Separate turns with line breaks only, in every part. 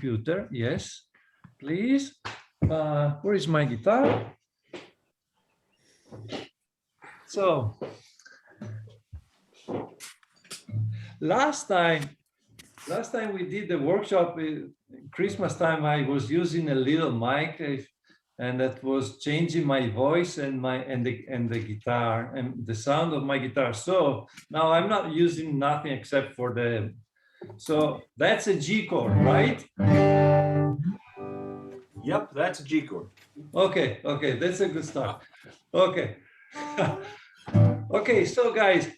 computer. Yes, please. Where is my guitar? So last time we did the workshop, Christmas time, I was using a little mic, and that was changing my voice and the guitar and the sound of my guitar. So now I'm not using nothing except for the. So that's a G chord, right?
Yep, that's a G chord.
Okay, that's a good start. Okay. Okay, so guys,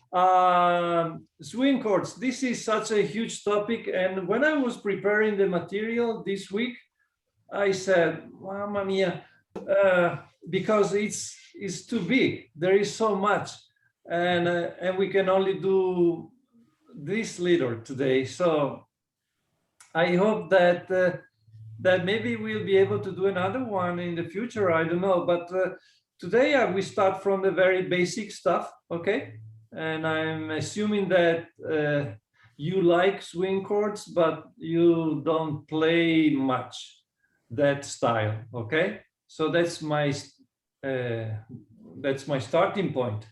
swing chords, this is such a huge topic, and when I was preparing the material this week, I said, Mamma mia, because it's too big. There is so much, and we can only do this little today. So I hope that that maybe we'll be able to do another one in the future. I don't know, but today we start from the very basic stuff, okay? And I'm assuming that you like swing chords, but you don't play much that style, okay? So that's my starting point.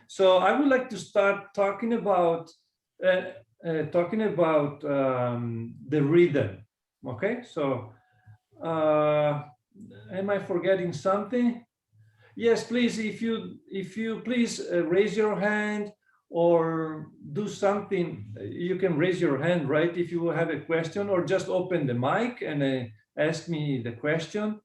So I would like to start talking about the rhythm. Okay, so am I forgetting something? Yes, please, if you please raise your hand or do something, you can raise your hand, right? If you have a question, or just open the mic and ask me the question,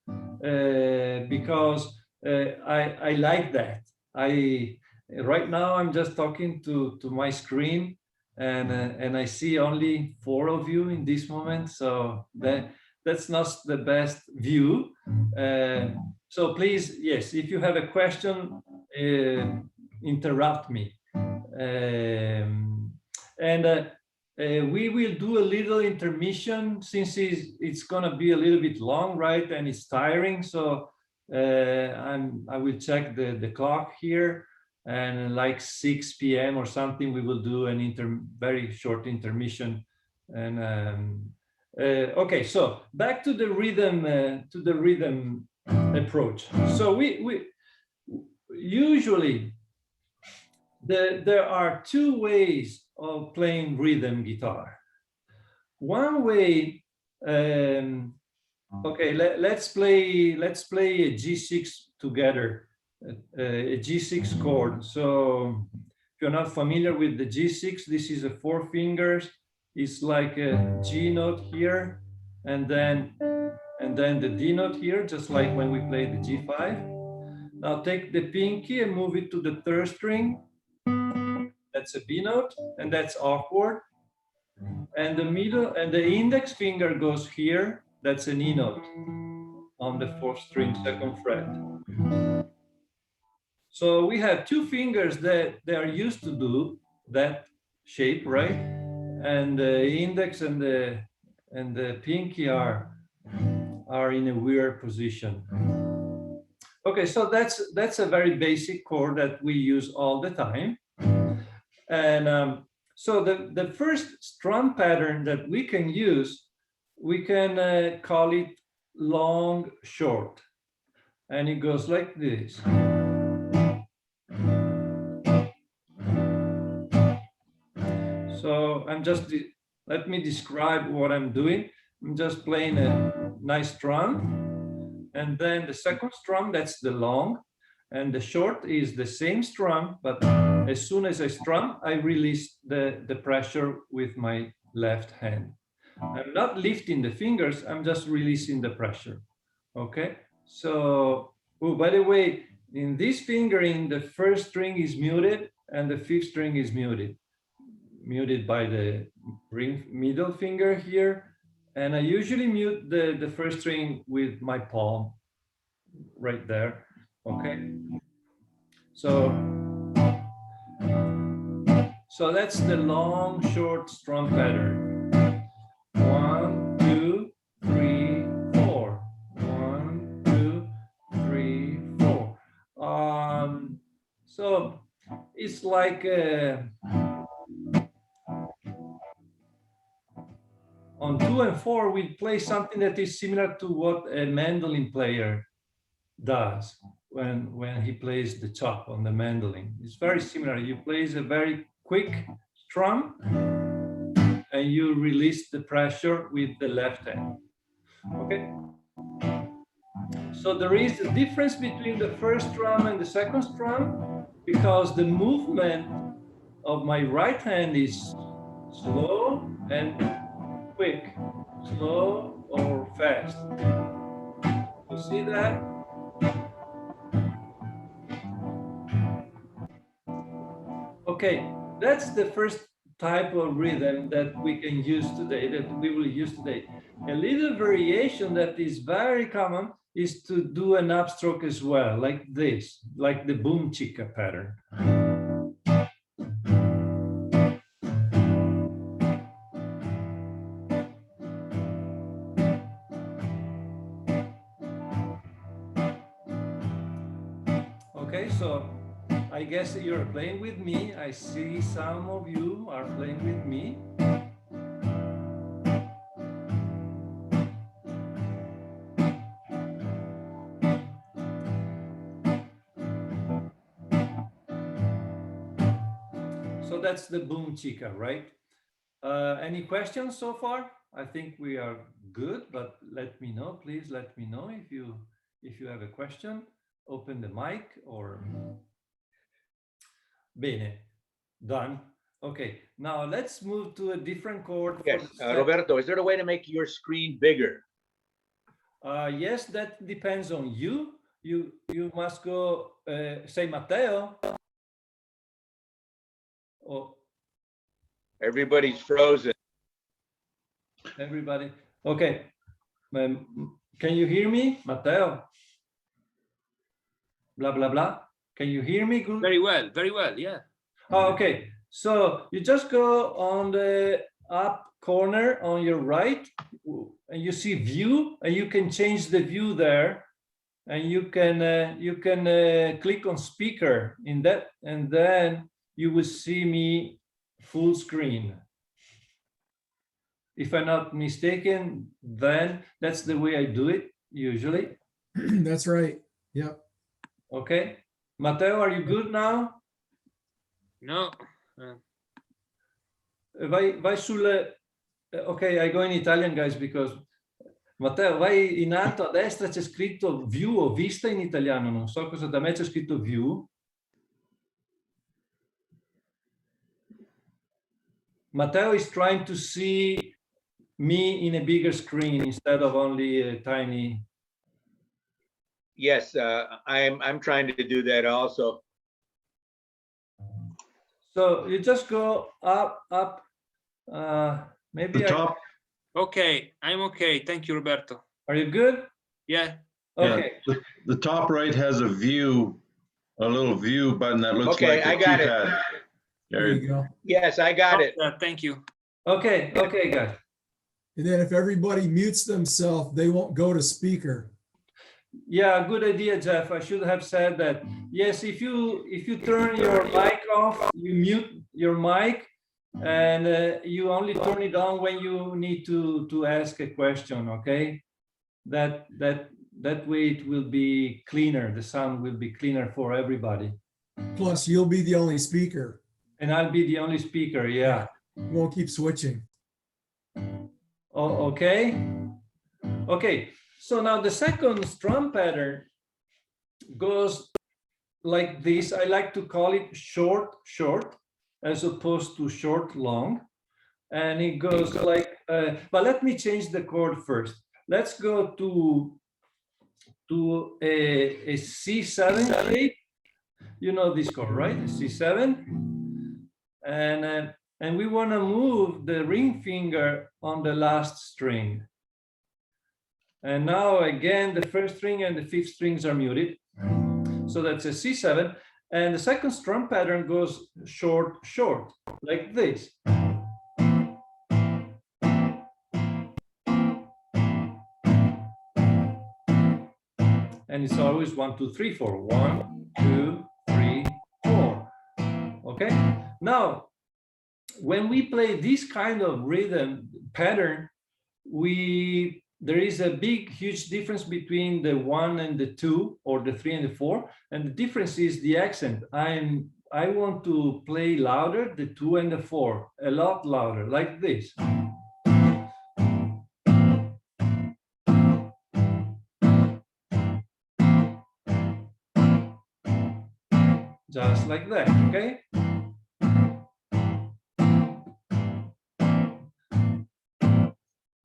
because I like that. Right now I'm just talking to my screen, and I see only 4 of you in this moment, so that's not the best view. So please, yes, if you have a question, interrupt me. We will do a little intermission, since it's gonna be a little bit long, right? And it's tiring, so I will check the clock here, and like 6 p.m. or something, we will do an very short intermission. And okay, so back to the rhythm approach. So we usually there are 2 ways of playing rhythm guitar. One way, okay, let's play a G6 together, a G6 chord. So if you're not familiar with the G6, this is a 4 fingers. It's like a G note here, and then the D note here, just like when we play the G5. Now take the pinky and move it to the 3rd string. That's a B note, and that's awkward. And the middle and the index finger goes here. That's an E note on the 4th string, 2nd fret. So we have 2 fingers that they are used to do that shape, right? And the index and the pinky are in a weird position. Okay, so that's a very basic chord that we use all the time. And so the first strum pattern that we can use, we can call it long short, and it goes like this. So let me describe what I'm doing. I'm just playing a nice strum, and then the 2nd strum, that's the long, and the short is the same strum, but as soon as I strum, I release the pressure with my left hand. I'm not lifting the fingers, I'm just releasing the pressure. Okay, so, oh, by the way, in this fingering, the 1st string is muted and the 5th string is muted by the middle finger here. And I usually mute the 1st string with my palm right there. Okay, so that's the long short strum pattern. 1, 2, 3, 4. 1, 2, 3, 4. So it's like on 2 2 and 4, we play something that is similar to what a mandolin player does when he plays the chop on the mandolin. It's very similar. You play a very quick strum and you release the pressure with the left hand. Okay. So there is a difference between the first strum and the second strum because the movement of my right hand is slow and quick, slow or fast. You see that? Okay, that's the first type of rhythm that we can use today, that we will use today. A little variation that is very common is to do an upstroke as well, like this, like the boom chica pattern. Okay, so I guess you're playing with me. I see some of you are playing with me. So that's the boom chica, right? Any questions so far? I think we are good, but let me know, please let me know if you have a question. Open the mic or... Bene, done. Okay, now let's move to a different chord.
Yes, Roberto, is there a way to make your screen bigger?
Yes, that depends on you. You must go, say Matteo. Oh.
Everybody's frozen.
Everybody. Okay. Can you hear me, Matteo? Blah, blah, blah. Can you hear me good?
Very well, yeah.
Oh, okay. So you just go on the up corner on your right and you see view and you can change the view there and you can click on speaker in that and then you will see me full screen. If I'm not mistaken, then that's the way I do it usually.
That's right. Yep.
Okay. Matteo, are you good now?
No.
Vai sul... Ok, I go in Italian, guys, because... Matteo, vai in alto a destra, c'è scritto view o vista in italiano, non so cosa, da me c'è scritto view. Matteo is trying to see me in a bigger screen instead of only a tiny...
Yes, I'm trying to do that also.
So you just go up, maybe
the top.
Okay, I'm okay. Thank you, Roberto.
Are you good?
Yeah.
Okay.
Yeah, the top right has a view, a little view button that looks
Okay,
like a
I got it.
keypad.
There you go.
Yes, I got it.
Thank you.
Okay, okay, guys.
And then if everybody mutes themselves, they won't go to speaker.
Yeah, good idea, Jeff. I should have said that. Yes, if you turn your mic off, you mute your mic, and you only turn it on when you need to ask a question. Okay, that way it will be cleaner. The sound will be cleaner for everybody.
Plus, you'll be the only speaker.
And I'll be the only speaker. Yeah.
We won't keep switching.
Oh, okay. Okay. So now the second strum pattern goes like this. I like to call it short, short, as opposed to short, long. And it goes like, but let me change the chord first. Let's go to a C7 shape. You know this chord, right? C7. And we want to move the ring finger on the last string. And now again, the first string and the fifth strings are muted. So that's a C7. And the second strum pattern goes short, short, like this. And it's always 1, 2, 3, 4. 1, 2, 3, 4. Okay. Now, when we play this kind of rhythm pattern, there is a big, huge difference between the 1 and the 2, or the 3 and the 4, and the difference is the accent. I want to play louder, the 2 and the 4, a lot louder, like this. Just like that, okay?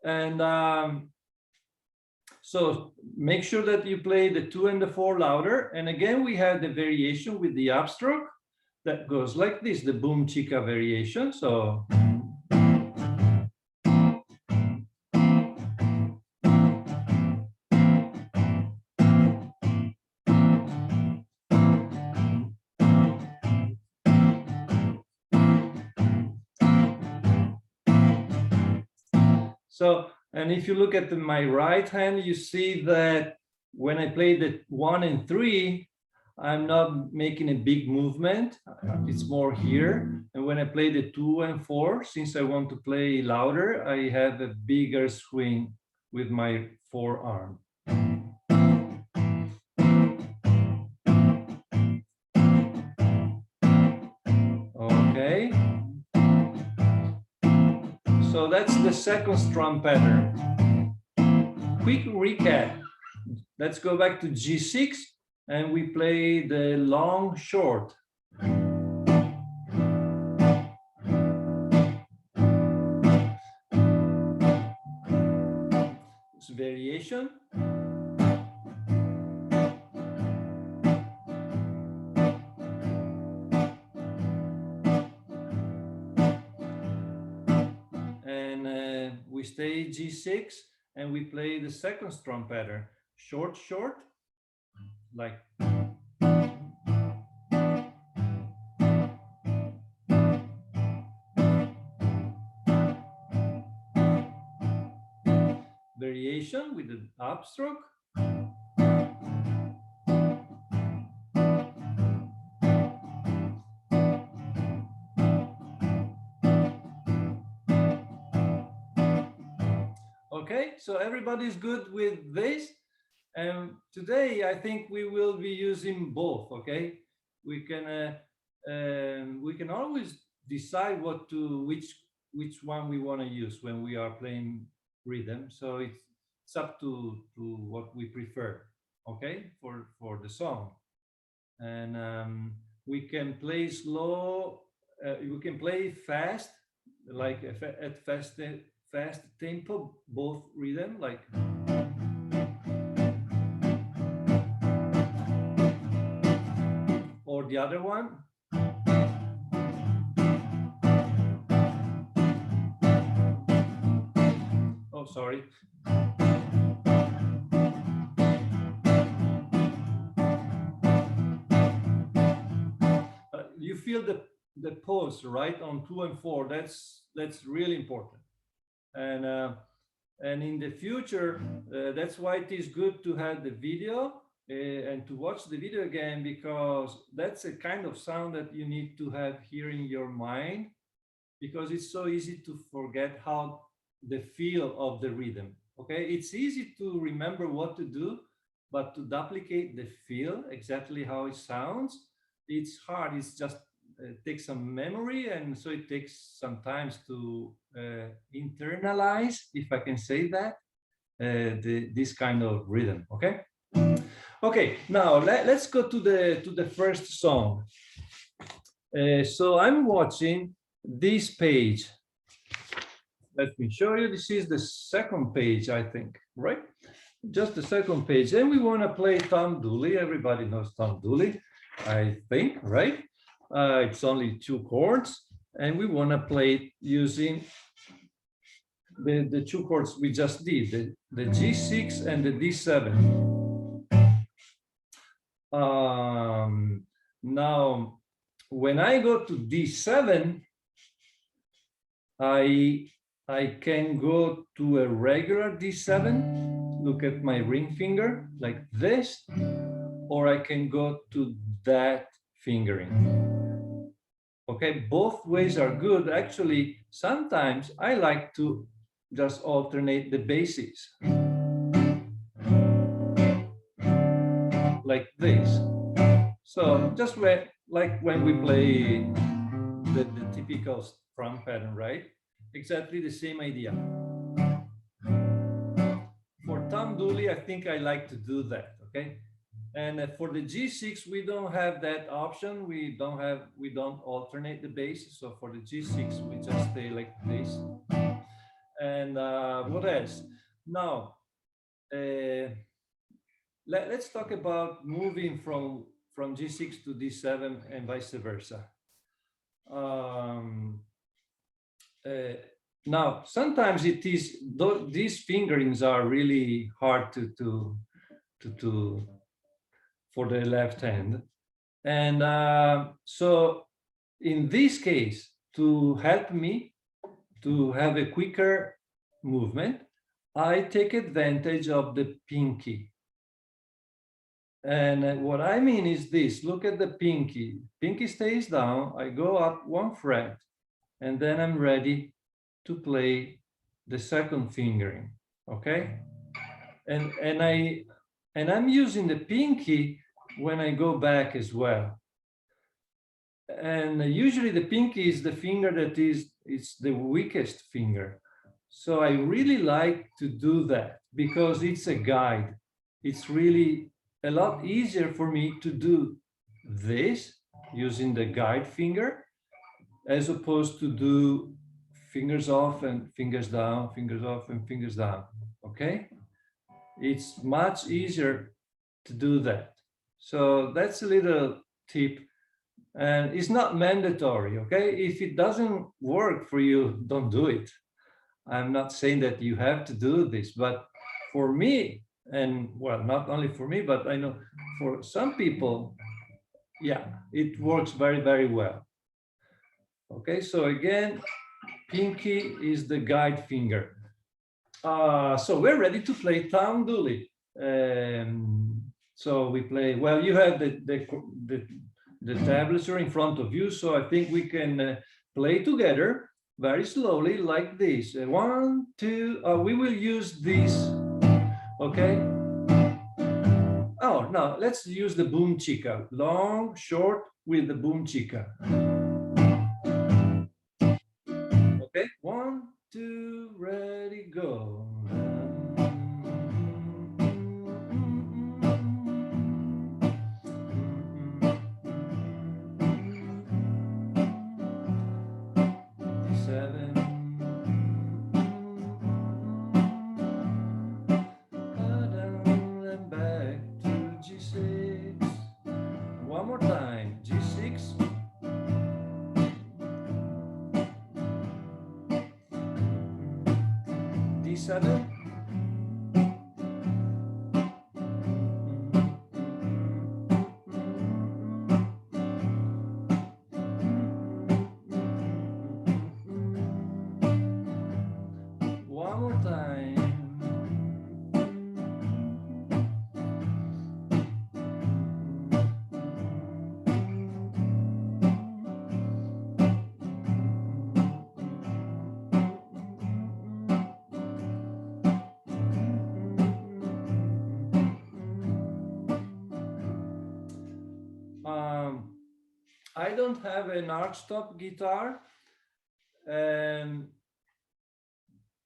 And so make sure that you play the 2 and the 4 louder. And again, we have the variation with the upstroke that goes like this, the boom chica variation. So and if you look at my right hand, you see that when I play the 1 and 3, I'm not making a big movement. It's more here. And when I play the 2 and 4, since I want to play louder, I have a bigger swing with my forearm. Okay. So that's the second strum pattern. Quick recap. Let's go back to G6 and we play the long short. It's variation. We stay G6 and we play the second strum pattern. Short, short, like. Variation with the upstroke. Okay, so everybody's good with this. And today I think we will be using both. Okay, we can always decide which one we want to use when we are playing rhythm. So it's up to what we prefer. Okay, for the song, and we can play slow. We can play fast, like at fast tempo, both rhythm, like. Or the other one. Oh, sorry. You feel the pause, right, on 2 and 4. That's really important. And in the future, that's why it is good to have the video and to watch the video again, because that's a kind of sound that you need to have here in your mind, because it's so easy to forget how the feel of the rhythm. Okay, it's easy to remember what to do, but to duplicate the feel, exactly how it sounds, it's hard. It's just takes some memory, and so it takes some time to internalize, if I can say that, this kind of rhythm. Okay. Okay, now let's go to the first song. So I'm watching this page. Let me show you. This is the second page, I think, right? Just the second page. And we want to play Tom Dooley. Everybody knows Tom Dooley, I think, right? It's only 2 chords, and we want to play it using the 2 chords we just did, the G6 and the D7. Now, when I go to D7, I can go to a regular D7, look at my ring finger like this, or I can go to that fingering. Okay, both ways are good. Actually, sometimes I like to just alternate the basses like this. So just like when we play the typical strum pattern, right? Exactly the same idea. For thumb dooley, I think I like to do that, okay? And for the G6, we don't have that option. We don't alternate the bass. So for the G6, we just stay like this. And what else? Now, let's talk about moving from G6 to D7 and vice versa. Now, sometimes it is, these fingerings are really hard to for the left hand. And so in this case, to help me to have a quicker movement, I take advantage of the pinky. And what I mean is this, look at the pinky. Pinky stays down, I go up 1 fret, and then I'm ready to play the second fingering, okay? And I'm using the pinky when I go back as well. And usually the pinky is the finger that it's the weakest finger. So I really like to do that because it's a guide. It's really a lot easier for me to do this using the guide finger as opposed to do fingers off and fingers down, fingers off and fingers down, okay? It's much easier to do that. So that's a little tip, and it's not mandatory, okay? If it doesn't work for you, don't do it. I'm not saying that you have to do this, but for me, and well, not only for me, but I know for some people, yeah, it works very, very well. Okay, so again, pinky is the guide finger. So we're ready to play thumb dooley. So we play, well, you have the tablature in front of you, so I think we can play together very slowly like this. 1, 2, we will use this, okay? Oh, no, let's use the boom chica, long, short with the boom chica. Okay, 1, 2, ready, go. D7. One more time. I don't have an archtop guitar,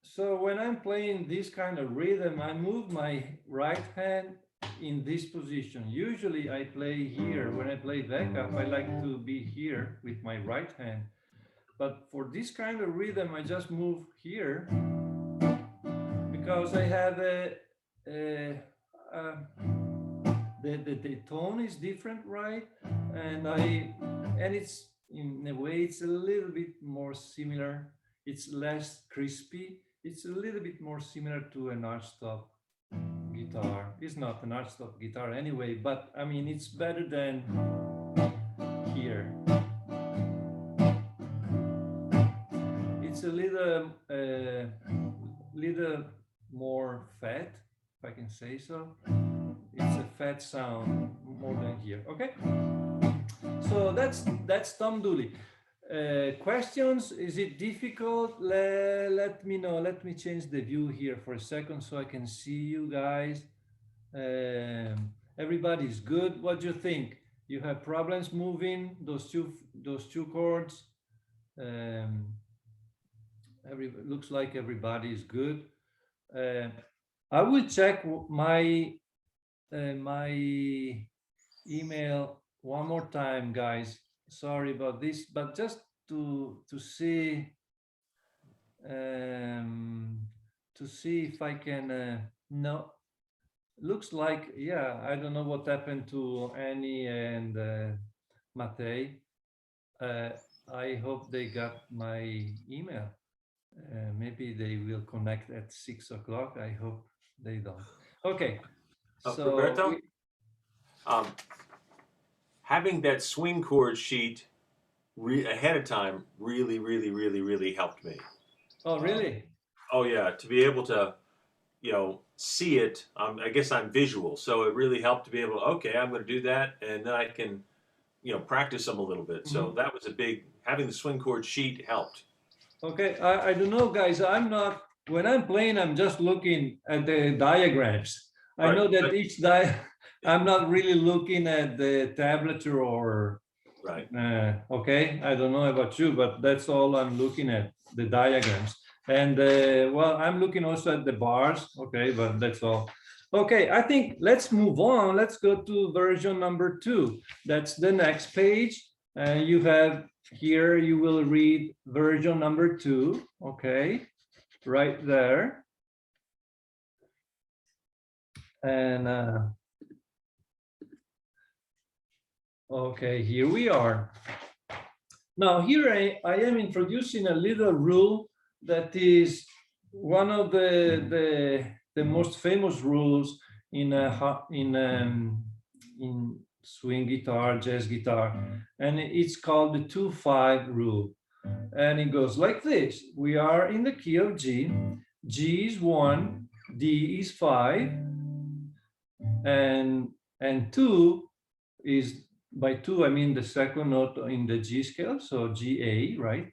so when I'm playing this kind of rhythm, I move my right hand in this position. Usually I play here. When I play Vecchia, I like to be here with my right hand. But for this kind of rhythm, I just move here because I have the tone is different, right? And it's, in a way, it's a little bit more similar. It's less crispy. It's a little bit more similar to an archtop guitar. It's not an archtop guitar anyway, but I mean, it's better than here. It's a little more fat, if I can say so. It's a fat sound more than here. Okay, so that's thumb dooley. questions? Is it difficult? Let me know. Let me change the view here for a second so I can see you guys. Everybody's good. What do you think? You have problems moving those two chords? Looks like everybody is good. I will check my my email one more time, guys. Sorry about this, but just to see if I can. No, looks like, yeah. I don't know what happened to Annie and Matei. I hope they got my email. Maybe they will connect at 6 o'clock. I hope they don't. Okay. So
Roberto, having that swing chord sheet ahead of time really helped me.
Oh, really?
Oh yeah, to be able to, see it. I guess I'm visual, so it really helped to be able to. Okay, I'm going to do that, and then I can, practice them a little bit. So that was a big. Having the swing chord sheet helped.
Okay, I don't know, guys. I'm not. When I'm playing, I'm just looking at the diagrams. I know that each I'm not really looking at the tablature or.
Right.
Okay, I don't know about you, but that's all I'm looking at, the diagrams. And well, I'm looking also at the bars. Okay, but that's all. Okay, I think let's move on. Let's go to version number 2. That's the next page. You have here, you will read version number 2. Okay, right there. And okay, here we are. Now here I am introducing a little rule that is one of the most famous rules in swing guitar, jazz guitar, and it's called the 2-5 rule. And it goes like this: we are in the key of G. G is 1, D is 5, and 2 is, by 2 I mean the second note in the G scale, so G-A, right?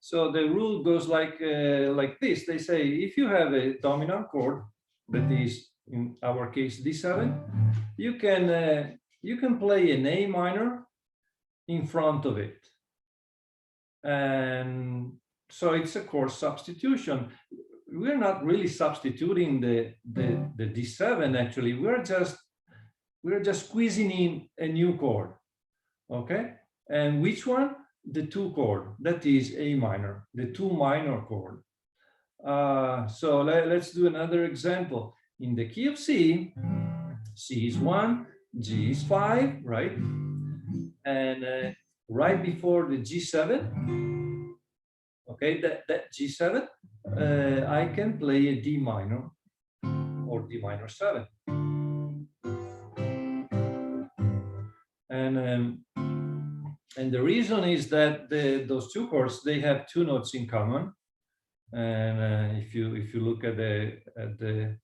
So the rule goes like this. They say if you have a dominant chord that is, in our case, D7, you can play an A minor in front of it, and so it's a chord substitution. We're not really substituting the D7. Actually, we're just squeezing in a new chord. Okay, and which one? The 2 chord, that is A minor, the 2 minor chord. So let's do another example. In the key of C, C is 1, G is 5, right? And right before the G7, okay, that G7, I can play a D minor or D minor 7. And the reason is that those 2 chords, they have 2 notes in common. And if you look at the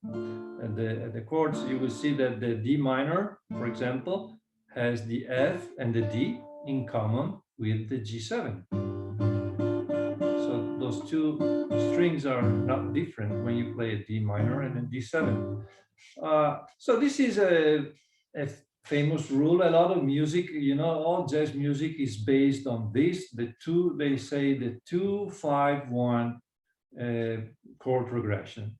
chords, you will see that the D minor, for example, has the F and the D in common with the G7. So those 2 strings are not different when you play a D minor and a D7. So this is a famous rule. A lot of music, all jazz music is based on this. They say the 2-5-1 chord progression.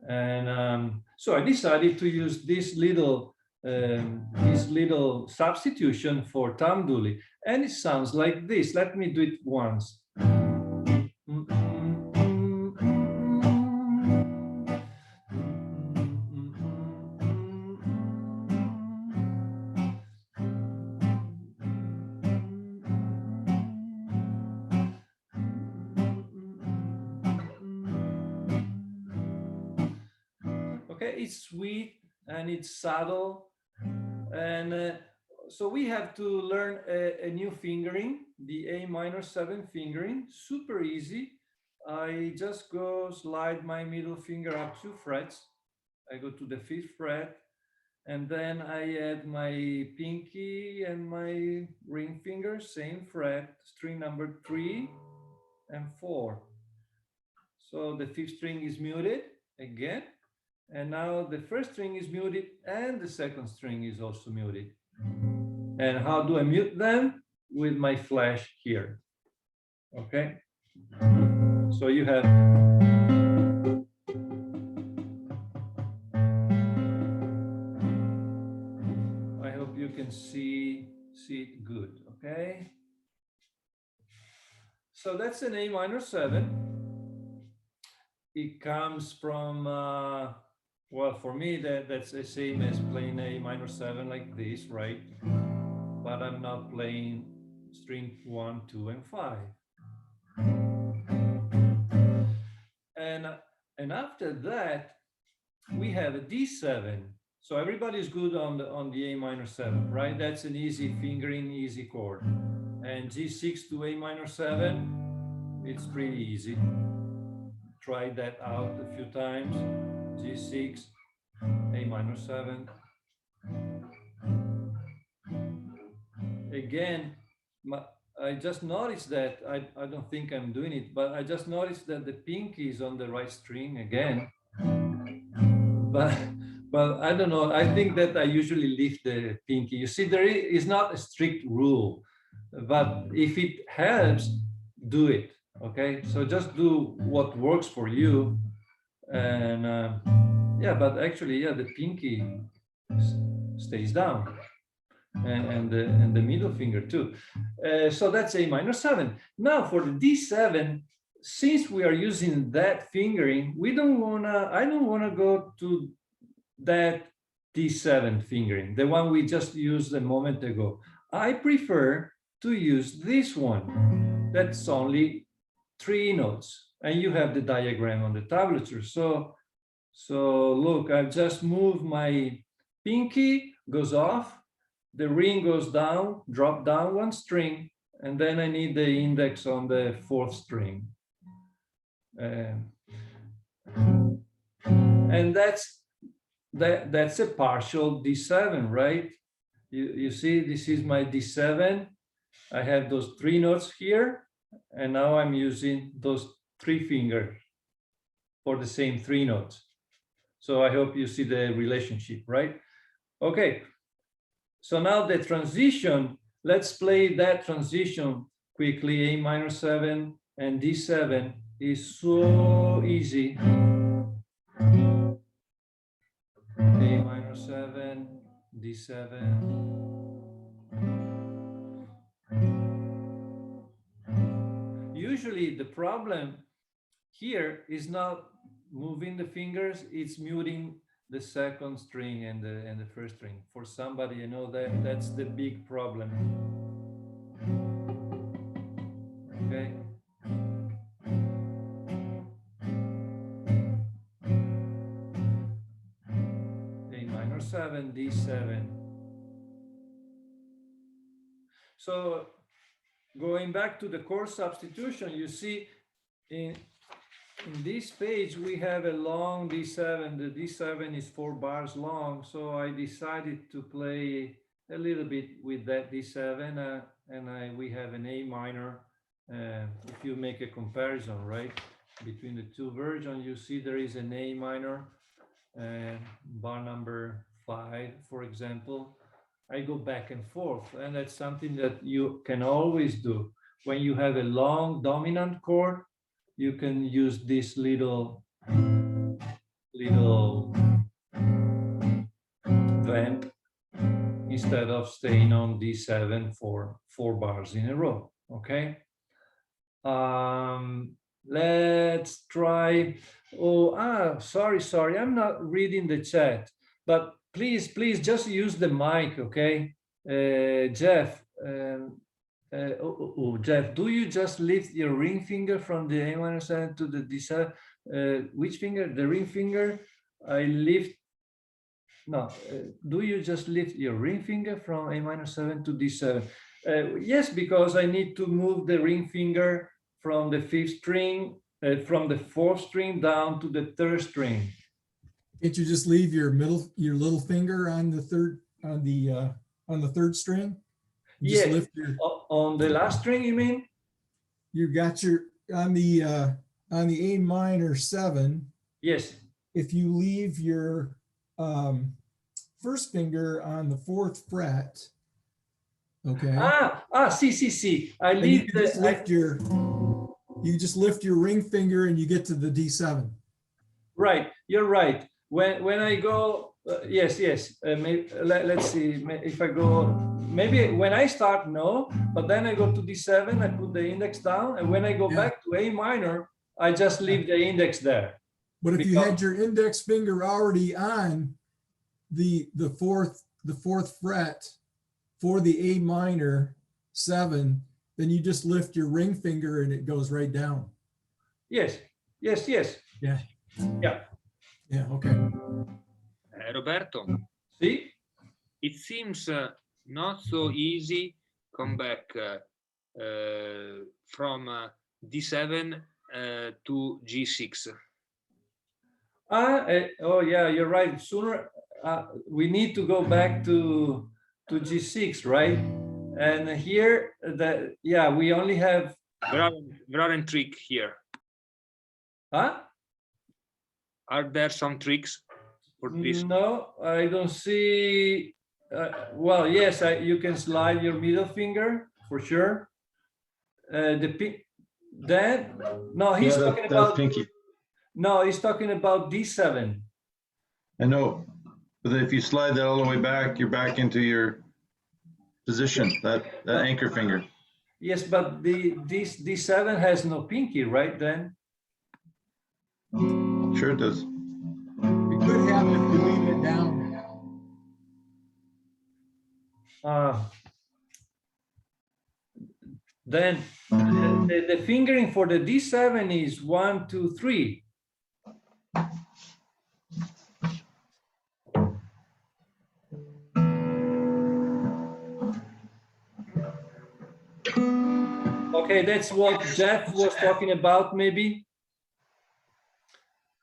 And so I decided to use this little substitution for thumb dooley, and it sounds like this. Let me do it once. It's sweet and it's subtle, and so we have to learn a new fingering, the A minor 7 fingering. Super easy. I just slide my middle finger up 2 frets. I go to the 5th fret, And then I add my pinky and my ring finger, same fret, string number 3 and 4. So the 5th string is muted again. And now the 1st string is muted and the 2nd string is also muted. And how do I mute them? With my flash here. Okay. So you have you can see it good, okay? So that's an A minor 7. It comes from, well, for me, that's the same as playing A minor 7 like this, right? But I'm not playing string 1, 2, and 5. And after that, we have a D7. So everybody's good on the A minor 7, right? That's an easy fingering, easy chord. And G6 to A minor 7, it's pretty easy. Try that out a few times. G6, A minor 7. Again, I just noticed that, I don't think I'm doing it, but I just noticed that the pinky is on the right string again. But I don't know, I think that I usually lift the pinky. You see, there is not a strict rule, but if it helps, do it, okay? So just do what works for you. And yeah, but actually, yeah, the pinky stays down. And the middle finger too. So that's A minor 7. Now for the D7, since we are using that fingering, I don't wanna go to that D7 fingering, the one we just used a moment ago. I prefer to use this one. That's only 3 notes, and you have the diagram on the tablature. So look, I've just moved my pinky, goes off, the ring goes down, drop down 1 string, and then I need the index on the 4th string. And that's a partial D7, right? You see, this is my D7. I have those 3 notes here, and now I'm using those 3 fingers for the same 3 notes. So I hope you see the relationship, right? Okay. So now the transition, let's play that transition quickly. A minor 7 and D7 is so easy. A minor 7, D7. Usually the problem here is not moving the fingers, it's muting the 2nd string and the 1st string. For somebody, you know, that's the big problem. Okay. A minor 7, D7. So going back to the chord substitution, you see in this page, we have a long D7. The D7 is 4 bars long. So I decided to play a little bit with that D7 and we have an A minor. If you make a comparison, right, between the 2 versions, you see there is an A minor, bar number 5, for example. I go back and forth, and that's something that you can always do. When you have a long dominant chord, you can use this little vamp instead of staying on D7 for 4 bars in a row, okay? Let's try, sorry, I'm not reading the chat, but please just use the mic, okay? Jeff, Jeff, do you just lift your ring finger from the A minor 7 to the D7? Which finger? The ring finger? I lift. No. Do you just lift your ring finger from A minor 7 to D7? Yes, because I need to move the ring finger from the 5th string, from the 4th string down to the 3rd string.
Can't you just leave your little finger on the third string? You just
Yeah.
lift your,
On the last string, you mean?
you got your, on the A minor 7,
Yes.
if you leave your first finger on the 4th fret, okay?
See. I
And you
leave
can just lift your, you just lift your ring finger and you get to the D7.
right. You're right. When I go, yes. Let's see if I go. Maybe when I start, no, but then I go to D7, I put the index down, and when I go back to A minor, I just leave the index there.
But if you had your index finger already on the fourth fret for the A minor 7, then you just lift your ring finger and it goes right down.
Yes.
Yeah. Yeah, okay.
Roberto,
See?
it seems not so easy come back from D7 to G6.
Oh yeah, you're right. Sooner we need to go back to G6, right? And here we only have
Broad trick here. Are there some tricks for this?
No, I don't see. Well, yes, you can slide your middle finger for sure. No, he's talking about
pinky.
No, he's talking about D7.
I know, but if you slide that all the way back, you're back into your position, that anchor finger.
Yes, but this D7 has no pinky, right? Then
Sure it does.
It could happen if you leave it down.
then the fingering for the D7 is 1, 2, 3. Okay, that's what Jeff was talking about, maybe.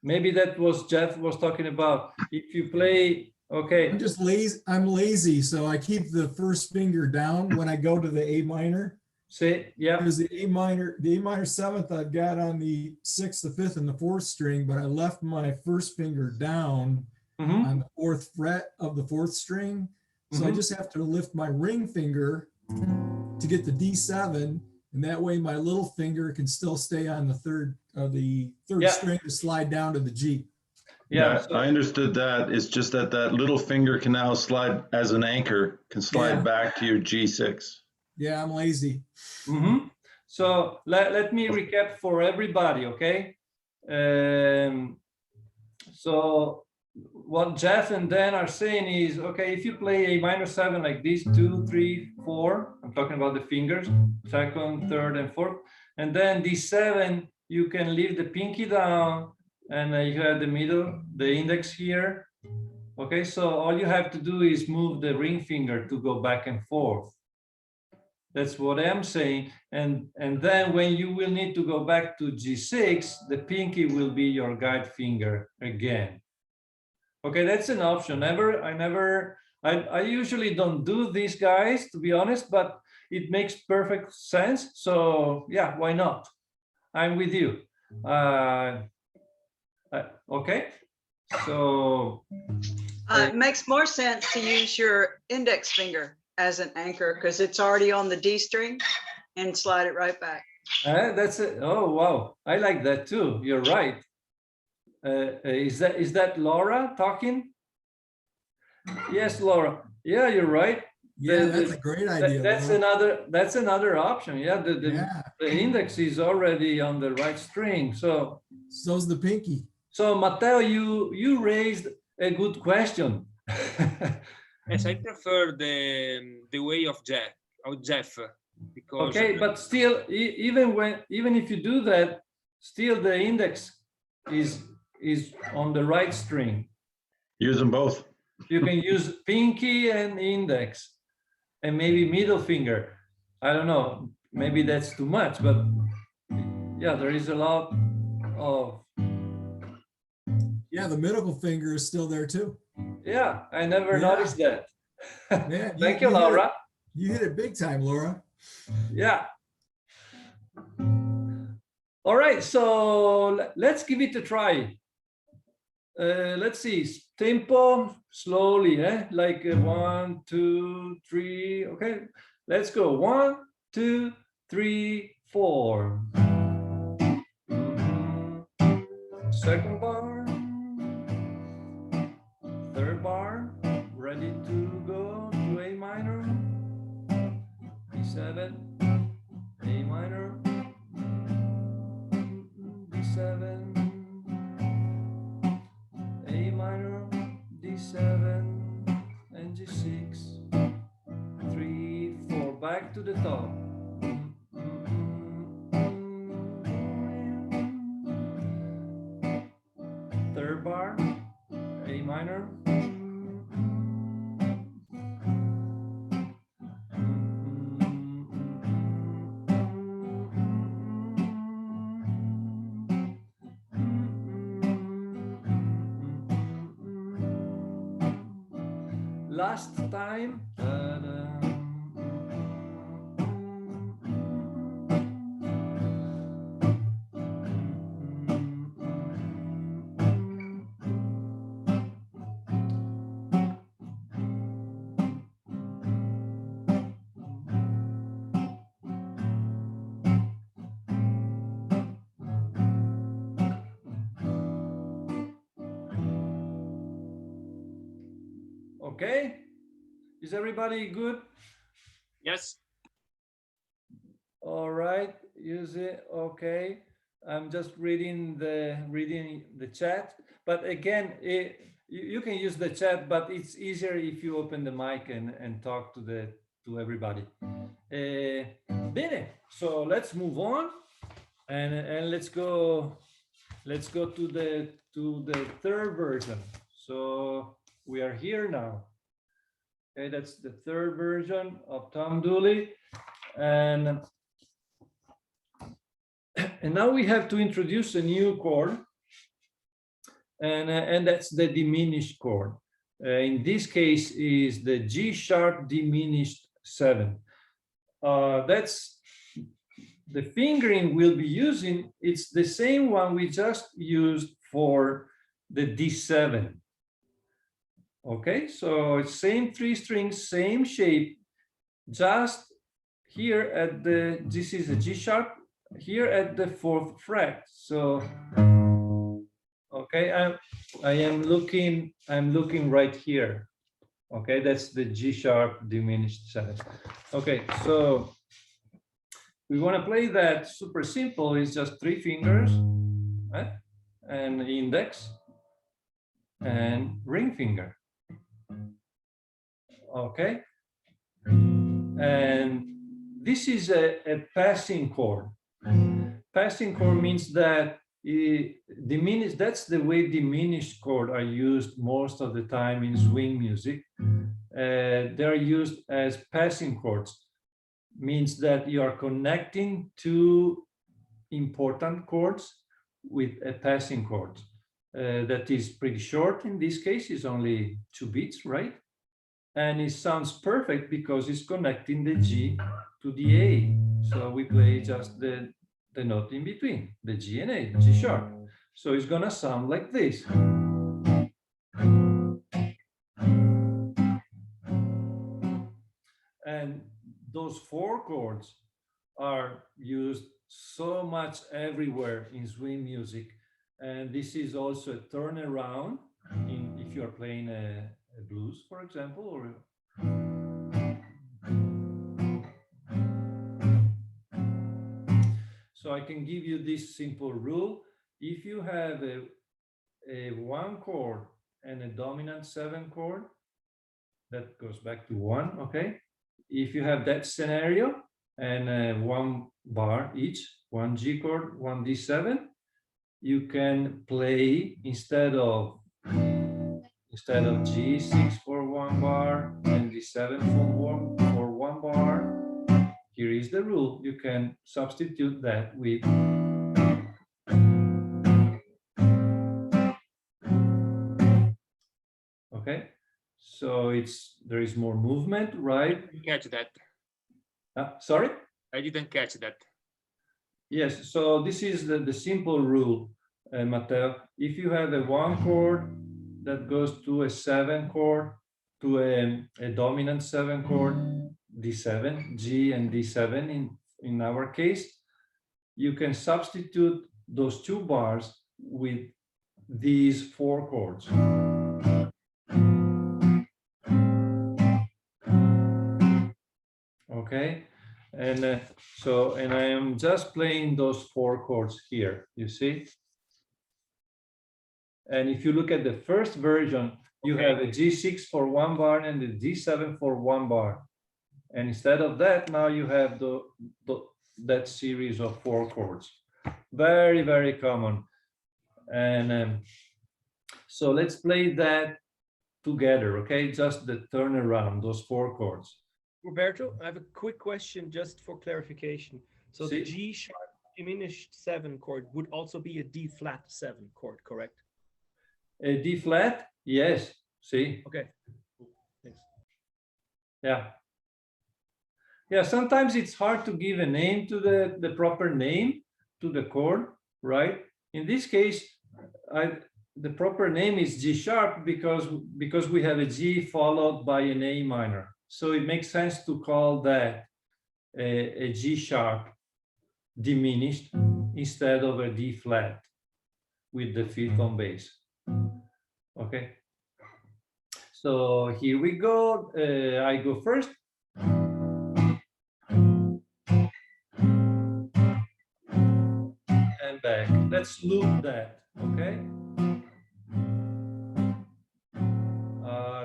Maybe that was Jeff was talking about. If you play, okay.
I'm just lazy. I'm lazy, so I keep the first finger down when I go to the A minor.
See, yeah.
Because the A minor 7th I've got on the 6th, the 5th, and the 4th string, but I left my first finger down on the 4th fret of the 4th string. So I just have to lift my ring finger to get the D7, and that way my little finger can still stay on the third string to slide down to the G.
Yeah, I understood that. It's just that little finger can now slide as an anchor, can slide back to your G6.
Yeah, I'm lazy.
So let me recap for everybody, okay? So what Jeff and Dan are saying is, okay, if you play a minor 7 like this, 2, 3, 4, I'm talking about the fingers, 2nd, 3rd, and 4th, and then D7, you can leave the pinky down, and you have the middle, the index here. Okay, so all you have to do is move the ring finger to go back and forth. That's what I'm saying. And then when you will need to go back to G6, the pinky will be your guide finger again. Okay, that's an option. I usually don't do these, guys, to be honest, but it makes perfect sense. So yeah, why not? I'm with you. Okay, so.
It makes more sense to use your index finger as an anchor because it's already on the D string and slide it right back.
That's it. Oh, wow. I like that too. You're right. Is that Laura talking? Yes, Laura. Yeah, you're right.
Yeah, that's a great idea.
That's another option. Yeah, the index is already on the right string.
So's the pinky.
So Matteo, you raised a good question.
Yes, I prefer the way of Jeff because
okay, but still, even if you do that, still the index is on the right string.
Use them both.
You can use pinky and index, and maybe middle finger. I don't know. Maybe that's too much, but yeah, there is a lot of.
Yeah, the middle finger is still there too.
Yeah, I never
Yeah.
noticed that.
Man,
Thank you,
hit it-
Laura.
You hit it big time, Laura.
Yeah. All right, so let's give it a try. Let's see, tempo slowly, like 1, 2, 3. Okay, let's go. 1, 2, 3, 4. Second bar, third bar, ready to go to A minor, D7, A minor, D7, A minor, D7, and G6, 3, 4, back to the top. Third bar, A minor. Last time. Okay, is everybody good?
Yes.
All right, use it. Okay, I'm just reading the chat. But again, you can use the chat, but it's easier if you open the mic and talk to everybody. Bene. So let's move on, and let's go to the third version. So we are here now. Okay, that's the third version of Tom Dooley, and now we have to introduce a new chord, and that's the diminished chord. In this case, is the G sharp diminished 7. That's the fingering we'll be using. It's the same one we just used for the D7. Okay, so it's same 3 strings, same shape, just here at this is a G sharp, here at the 4th fret. So, okay, I'm looking right here. Okay, that's the G sharp diminished 7. Okay, so we want to play that super simple. It's just 3 fingers, right? And index and ring finger. Okay, and this is a passing chord. Passing chord means that that's the way diminished chords are used most of the time in swing music. They're used as passing chords. Means that you are connecting 2 important chords with a passing chord. That is pretty short. In this case, it's only 2 beats, right? And it sounds perfect because it's connecting the G to the A. So we play just the note in between, the G and A, G sharp. So it's gonna sound like this. And those 4 chords are used so much everywhere in swing music. And this is also a turnaround if you're playing a blues, for example, or so I can give you this simple rule. If you have a 1 chord and a dominant 7 chord, that goes back to 1, okay? If you have that scenario and 1 bar each, 1 G chord, 1 D7, you can play instead of G6 for 1 bar and D7 for 1 bar. Here is the rule. You can substitute that with Okay, so there is more movement, right?
Didn't catch that.
Sorry?
I didn't catch that.
Yes, so this is the simple rule, Matteo. If you have a 1 chord that goes to a 7 chord, to a dominant 7 chord, D7, G and D7 in our case, you can substitute those 2 bars with these 4 chords. Okay, and and I am just playing those 4 chords here, you see? And if you look at the first version, you have a G6 for 1 bar and a D7 for 1 bar. And instead of that, now you have that series of 4 chords. Very, very common. And so let's play that together, okay? Just the turnaround, those 4 chords.
Roberto, I have a quick question just for clarification. So the
See?
G sharp diminished 7 chord would also be a D flat 7 chord, correct?
A D flat? Yes. See?
Okay. Thanks.
Yeah. Yeah, sometimes it's hard to give a name to the proper name to the chord, right? In this case, the proper name is G sharp because we have a G followed by an A minor. So it makes sense to call that a G sharp diminished instead of a D flat with the 5th on bass. Okay. So here we go. I go first. And back. Let's loop that. Okay.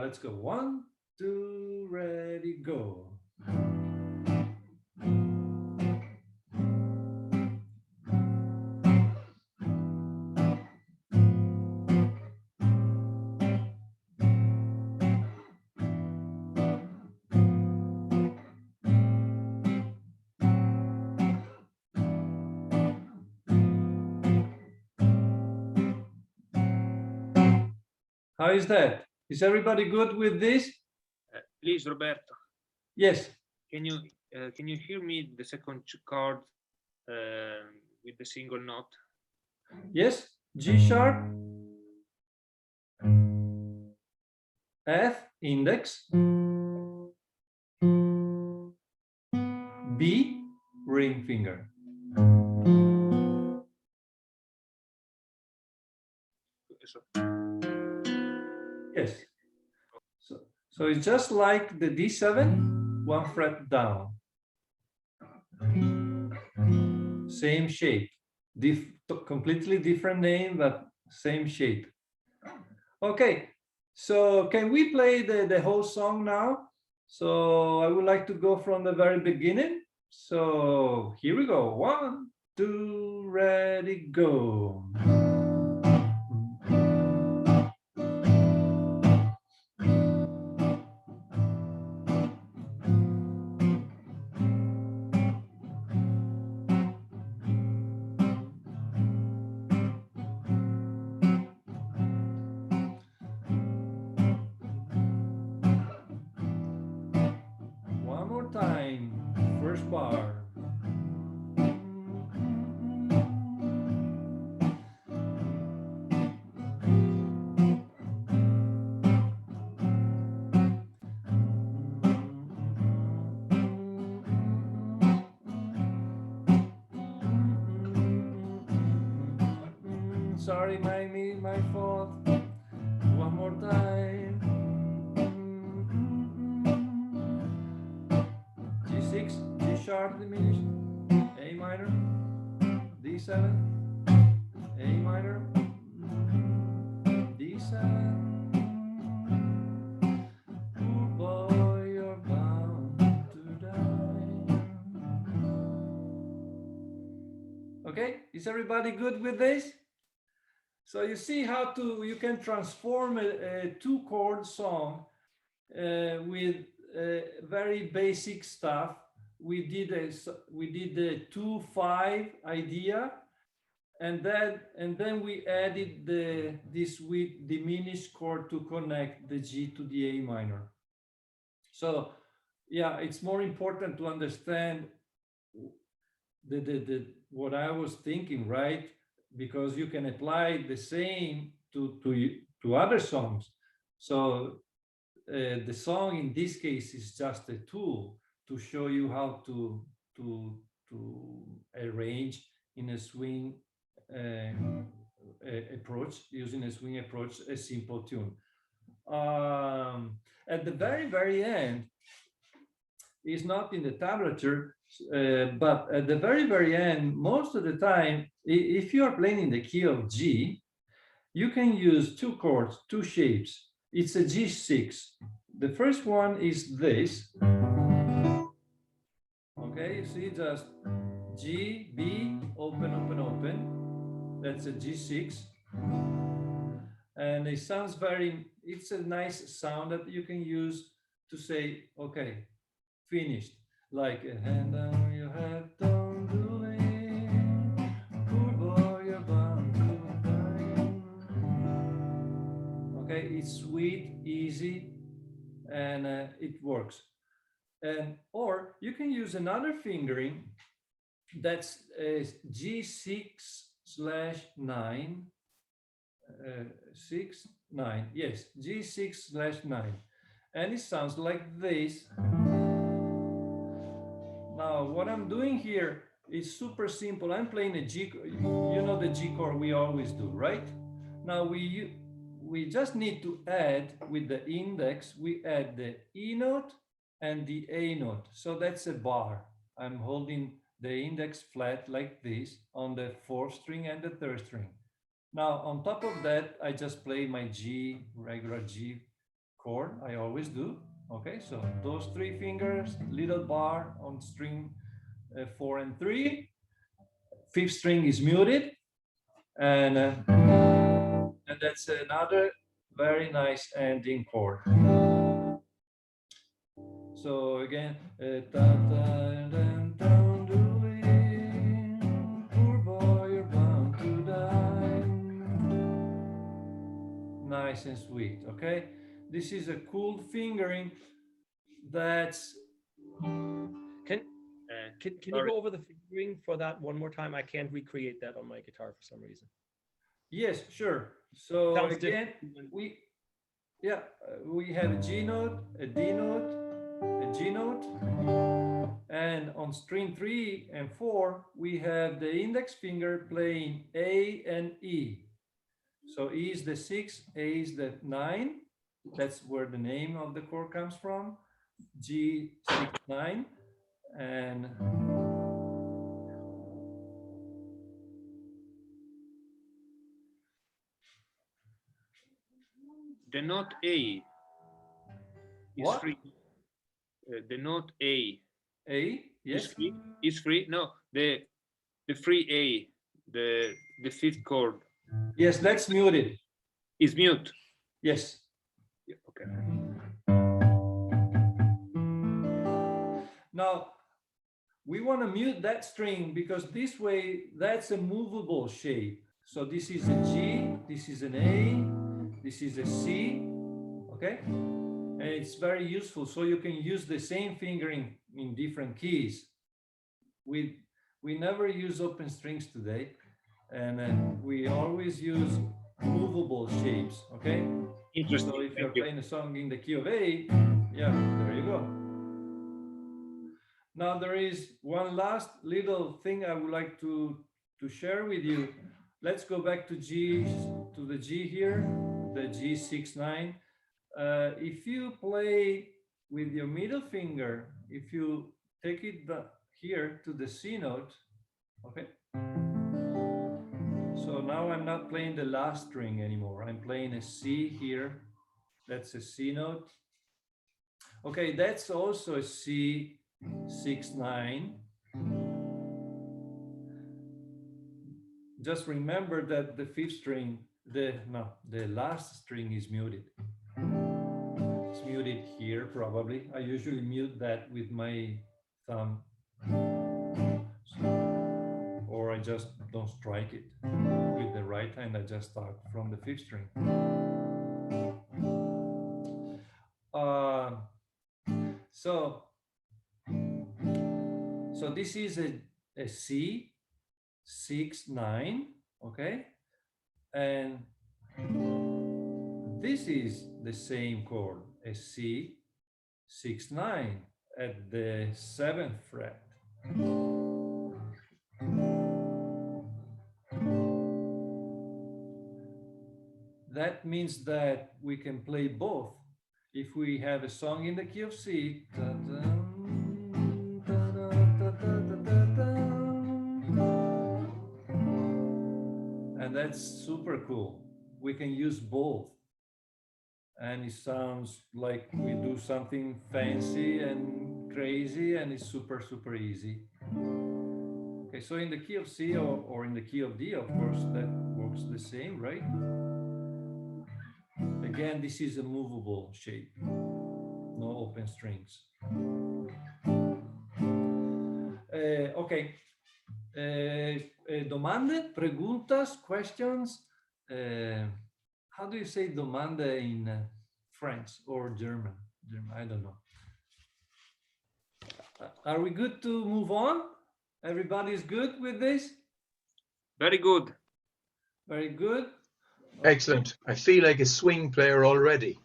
Let's go. 1, 2, ready, go. How is that? Is everybody good with this?
Please, Roberto,
Yes.
can you hear me the second chord with the single note?
Yes. G sharp, F index, B ring finger. Yes. So it's just like the D7, 1 fret down. Same shape. Completely different name, but same shape. Okay, so can we play the whole song now? So I would like to go from the very beginning. So here we go. 1, 2, ready, go. One more time, first bar. Sorry, my fault. One more time. G6, G sharp diminished, A minor, D7, A minor, D7. Poor boy, you're bound to die. Okay, is everybody good with this? So you see how you can transform a 2-chord song with very basic stuff. We did the 2-5 idea, and then we added this with diminished chord to connect the G to the A minor. So yeah, it's more important to understand what I was thinking, right? Because you can apply the same to other songs. So the song in this case is just a tool to show you how to arrange in a swing approach, using a swing approach, a simple tune. At the very end, is not in the tablature, but at the very end, most of the time, if you are playing in the key of G, you can use two chords, two shapes. It's a G6. The first one is this. Okay, you see, just G, B, open, open, open. That's a G6. And it sounds it's a nice sound that you can use to say, okay, finished. Like a hand on your head, don't do it. Poor boy, you're bound to die. Okay, it's sweet, easy, and it works. And or you can use another fingering that's G6/9. 6/9, yes, G6/9, and it sounds like this. Now, what I'm doing here is super simple. I'm playing a G, you know the G chord we always do, right? Now we just need to add with the index, we add the E note and the A note. So that's a bar. I'm holding the index flat like this on the 4th string and the 3rd string. Now, on top of that, I just play my G, regular G chord. I always do. Okay, so those 3 fingers, little bar on string 4 and 3. 5th string is muted. And that's another very nice ending chord. So again, poor boy, you're bound to die. Nice and sweet, okay? This is a cool fingering that's...
Can you go over the fingering for that one more time? I can't recreate that on my guitar for some reason.
Yes, sure. So
Sounds
again, we have a G note, a D note, a G note, and on string 3 and 4, we have the index finger playing A and E. So E is the 6, A is the 9. That's where the name of the chord comes from. G6/9, and
the note A is
what?
free. The note A.
A, yes.
Is free. No, the free A, the 5th chord.
Yes, that's muted.
Is mute.
Yes.
Yeah, okay.
Now, we want to mute that string because this way, that's a movable shape. So this is a G, this is an A, this is a C, okay? And it's very useful. So you can use the same fingering in different keys. We never use open strings today, and we always use movable shapes, okay?
Interesting.
So if you're playing a song in the key of A, yeah, there you go. Now there is one last little thing I would like to share with you. Let's go back to the G here, the G6/9. If you play with your middle finger, if you take it here to the C note, okay? So now I'm not playing the last string anymore. I'm playing a C here. That's a C note. Okay, that's also a C6/9. Just remember that the 5th string, the last string is muted. It's muted here probably. I usually mute that with my thumb. or I just don't strike it with the right hand. I just start from the fifth string. So this is a C 6-9, okay, and this is the same chord, a C 6-9 at the 7th fret. That means that we can play both. If we have a song in the key of C, and that's super cool. We can use both. And it sounds like we do something fancy and crazy, and it's super, super easy. Okay, so in the key of C or in the key of D, of course, that works the same, right? Again, this is a movable shape, no open strings. Okay. Domande, preguntas, questions? How do you say domande in French or German? I don't know. Are we good to move on? Everybody's good with this?
Very good.
Very good.
Excellent. I feel like a swing player already.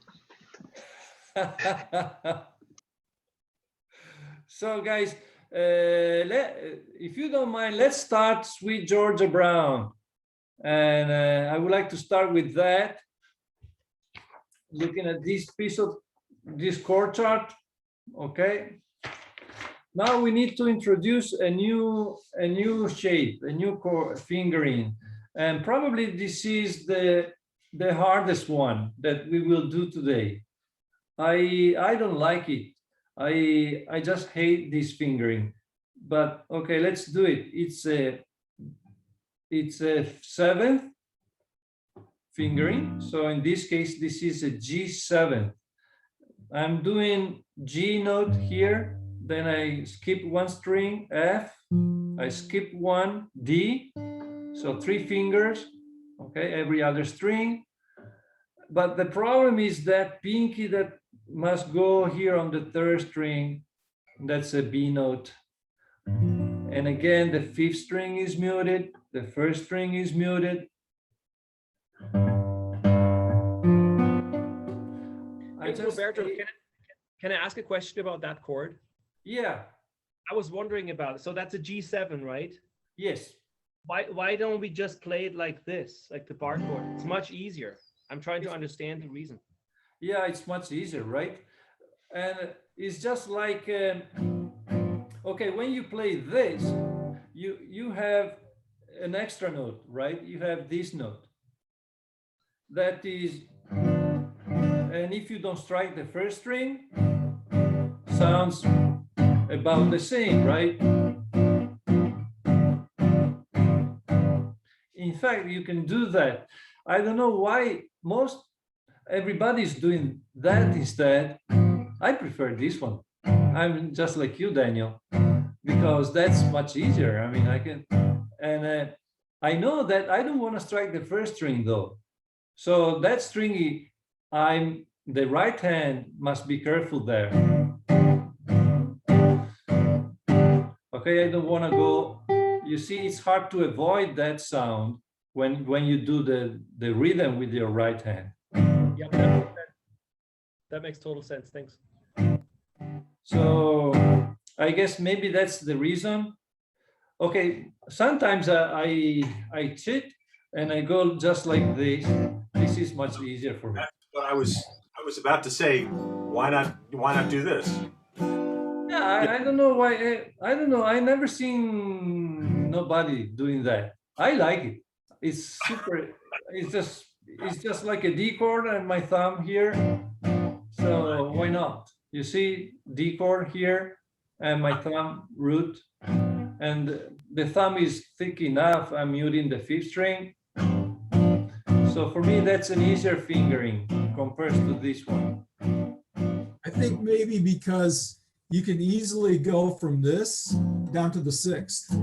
So guys, if you don't mind, let's start Sweet Georgia Brown. And I would like to start with that. Looking at this piece of this chord chart, okay. Now we need to introduce a new shape, a new chord fingering, and probably this is the hardest one that we will do today. I don't like it. I just hate this fingering, but okay, let's do it. It's a 7th fingering. So in this case, this is a G7. I'm doing G note here, then I skip one string, F, I skip one, D, so 3 fingers, okay, every other string. But the problem is that pinky that must go here on the 3rd string, that's a B note. And again, the 5th string is muted, the 1st string is muted.
Roberto, can I ask a question about that chord?
Yeah.
I was wondering about it. So that's a G7, right?
Yes.
Why don't we just play it like this, like the bar chord? It's much easier. I'm trying to understand the reason.
Yeah, it's much easier, right? And it's just like, okay, when you play this, you have an extra note, right? You have this note. That is, and if you don't strike the 1st string, sounds about the same, right? In fact, you can do that. I don't know why everybody's doing that instead. I prefer this one. I'm just like you, Daniel, because that's much easier. I mean, I can, and I know that I don't want to strike the 1st string though. So that string, the right hand must be careful there. Okay, I don't want to go. You see, it's hard to avoid that sound when you do the rhythm with your right hand.
Yeah, that makes total sense. Thanks.
So I guess maybe that's the reason. Okay, sometimes I cheat and I go just like this. This is much easier for me.
That's what I was about to say. Why not do this?
Yeah, I don't know why. I don't know. I never seen nobody doing that. I like it. It's super. It's just like a D chord and my thumb here. So why not? You see D chord here and my thumb root, and the thumb is thick enough. I'm muting the 5th string. So for me, that's an easier fingering compared to this one.
I think maybe because you can easily go from this down to the 6th.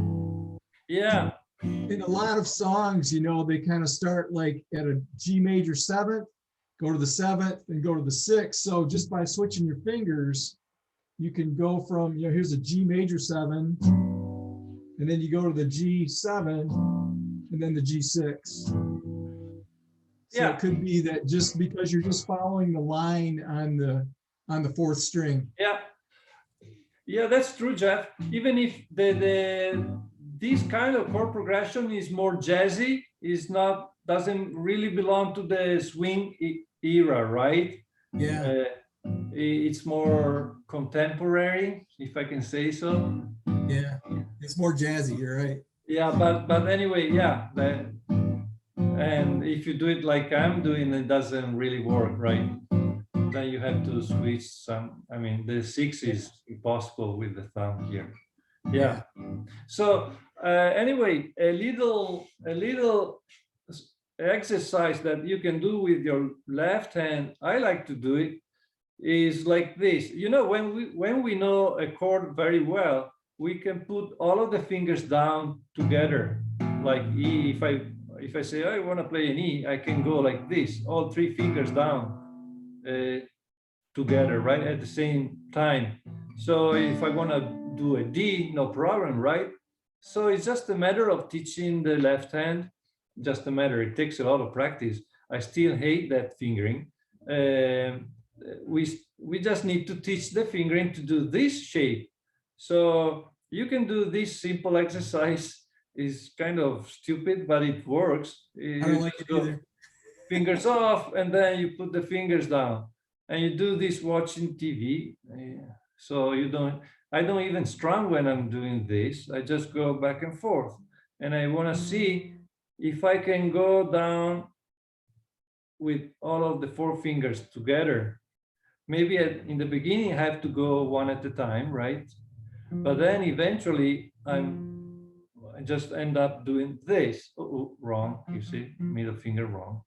Yeah.
In a lot of songs, you know, they kind of start like at a G major 7th, go to the 7th, and go to the 6th. So just by switching your fingers, you can go from, you know, here's a G major 7, and then you go to the G7, and then the G6. So
Yeah.
it could be that just because you're just following the line on the 4th string.
Yeah. Yeah, that's true, Jeff. Even if this kind of chord progression is more jazzy, doesn't really belong to the swing era, right?
Yeah.
It's more contemporary, if I can say so.
Yeah. It's more jazzy, you're right.
Yeah, but anyway, yeah. And if you do it like I'm doing, it doesn't really work, right? Then you have to switch some. I mean, the 6 is impossible with the thumb here. Yeah. So anyway, a little exercise that you can do with your left hand, I like to do it, is like this. You know, when we know a chord very well, we can put all of the fingers down together. Like E, if I say I want to play an E, I can go like this, all 3 fingers down together, right, at the same time. So if I want to do a D, no problem, right? So it's just a matter of teaching the left hand, just a matter. It takes a lot of practice. I still hate that fingering. We just need to teach the fingering to do this shape. So you can do this simple exercise. Is kind of stupid, but it works.
I don't like it either.
Fingers off, and then you put the fingers down, and you do this watching TV. So I don't even strum when I'm doing this. I just go back and forth, and I want to see if I can go down with all of the 4 fingers together. Maybe in the beginning I have to go one at a time, right? But then eventually I just end up doing this. Wrong, you see, middle finger wrong.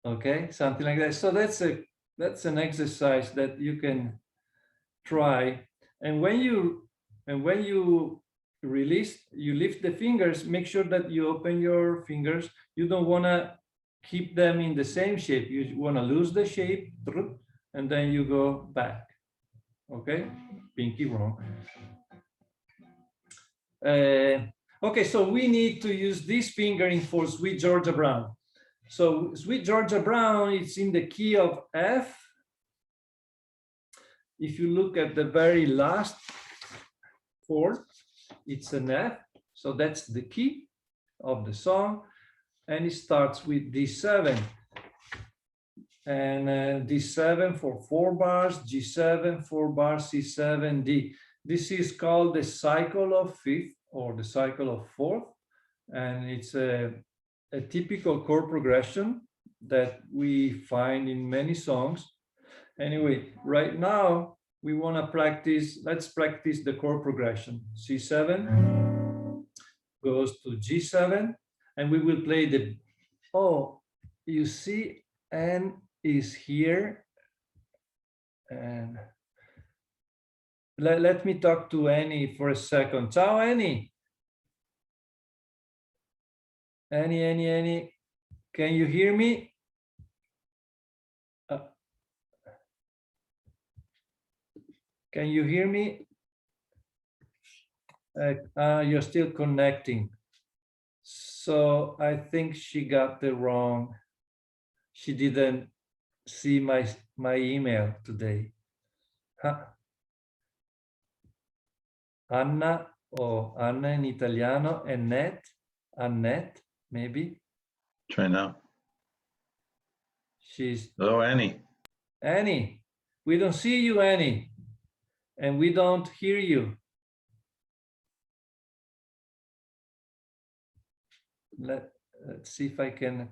Okay, something like that. So that's an exercise that you can try. And when you release, you lift the fingers, make sure that you open your fingers. You don't want to keep them in the same shape. You want to lose the shape, and then you go back. Okay, pinky wrong. Okay, so we need to use this fingering for Sweet Georgia Brown. So Sweet Georgia Brown, it's in the key of F. If you look at the very last chord, it's an F. So that's the key of the song. And it starts with D7. And D7 for 4 bars, G7, 4 bars, C7, D. This is called the cycle of 5th or the cycle of 4th. And it's a typical chord progression that we find in many songs. Anyway, right now we want to practice, let's practice the chord progression. C7 goes to G7, and we will play the, oh, you see, N is here. And let me talk to Annie for a second. Ciao, Annie. Annie, can you hear me? Can you hear me? You're still connecting. So I think she got the wrong. She didn't see my email today. Huh? Anna, or Anna in Italiano, Annette, maybe.
Try now.
She's.
Oh, Annie.
Annie, we don't see you, Annie, and we don't hear you. Let's see if I can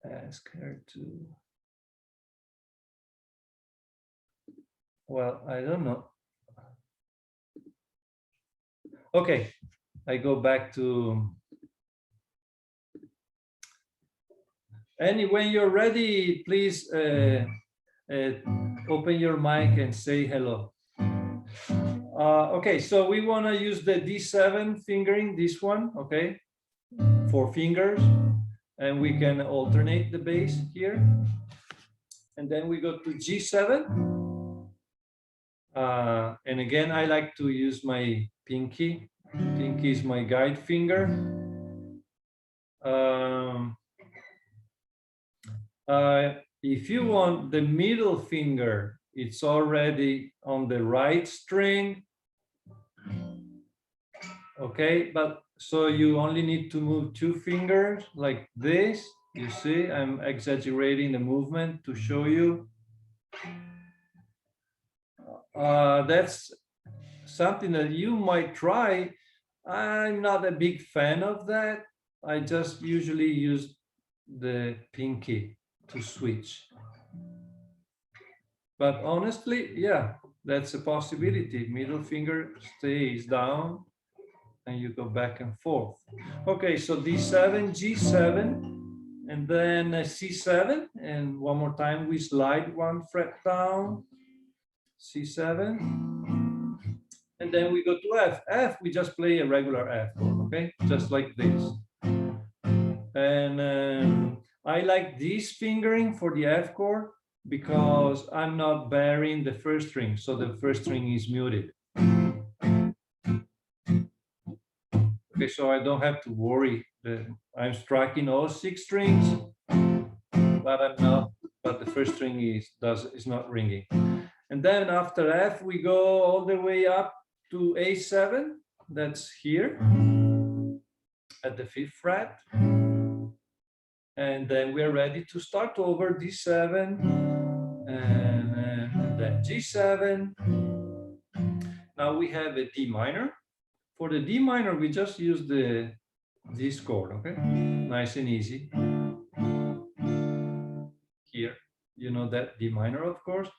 ask her to. Well, I don't know. Okay, I go back to Annie. When you're ready, please open your mic and say hello. Okay, so we want to use the D7 fingering, this one, okay? 4 fingers, and we can alternate the bass here. And then we go to G7. And again, I like to use my pinky. Pinky is my guide finger. If you want the middle finger, it's already on the right string. Okay, but so you only need to move 2 fingers like this. You see, I'm exaggerating the movement to show you. That's something that you might try. I'm not a big fan of that. I just usually use the pinky to switch. But honestly, yeah, that's a possibility. Middle finger stays down and you go back and forth. Okay, so D7, G7, and then C7, and one more time we slide 1 fret down, C7, and then we go to F. F, we just play a regular F chord, okay? Just like this. And I like this fingering for the F chord because I'm not bearing the first string, so the first string is muted. Okay, so I don't have to worry that I'm striking all 6 strings, but I'm not. But the first string is not ringing. And then after F, we go all the way up to A7. That's here at the 5th fret. And then we're ready to start over D7 and then G7. Now we have a D minor. For the D minor, we just use this chord, okay? Nice and easy. Here, you know that D minor, of course.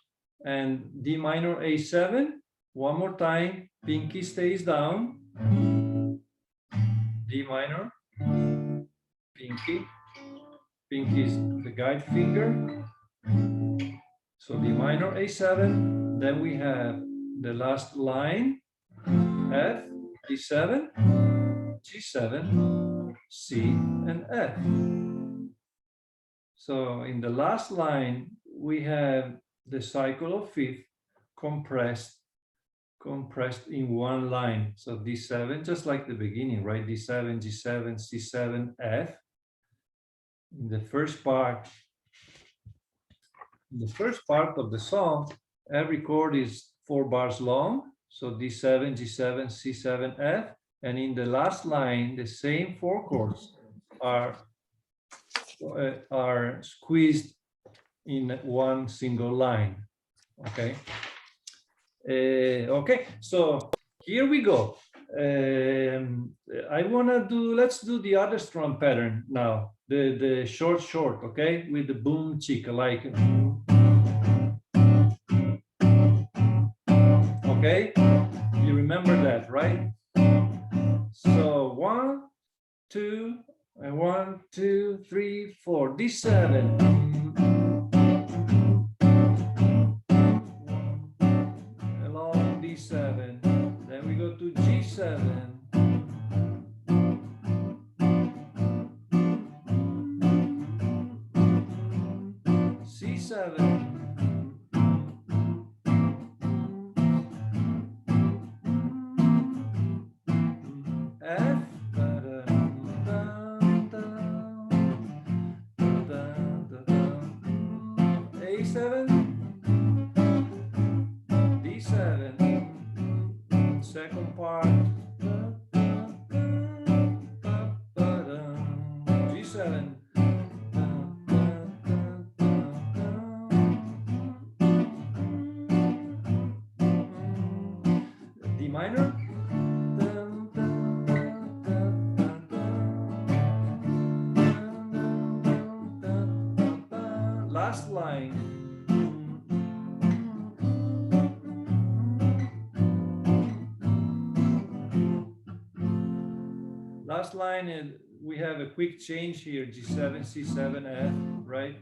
And D minor A7, one more time, pinky stays down. D minor, pinky. Pinky is the guide finger. So D minor A7, then we have the last line, F, D7, G7, C, and F. So in the last line, we have the cycle of 5th compressed in one line. So D7, just like the beginning, right? D7, G7, C7, F. In the first part of the song, every chord is 4 bars long. So D7, G7, C7, F. And in the last line, the same 4 chords are squeezed in one single line. Okay. Okay, so here we go. Let's do the other strum pattern now. The short, okay, with the boom chick, like. Okay, you remember that, right? So 1, 2, and 1, 2, 3, 4. D7. Along D7. Then we go to G7. C7. F. A7. D7. Second part. G7. D minor. Last line. Last line, and we have a quick change here, G7, C7, F, right?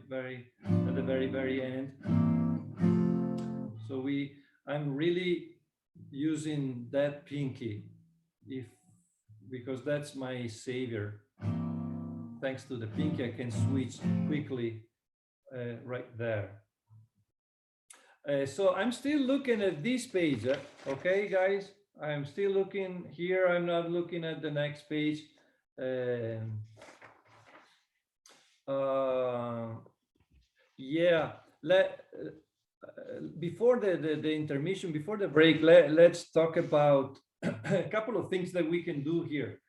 At the very end. So I'm really using that pinky, because that's my savior. Thanks to the pinky, I can switch quickly right there. So I'm still looking at this page, okay, guys? I'm still looking here. I'm not looking at the next page. Yeah, before the intermission, before the break, let's talk about a couple of things that we can do here.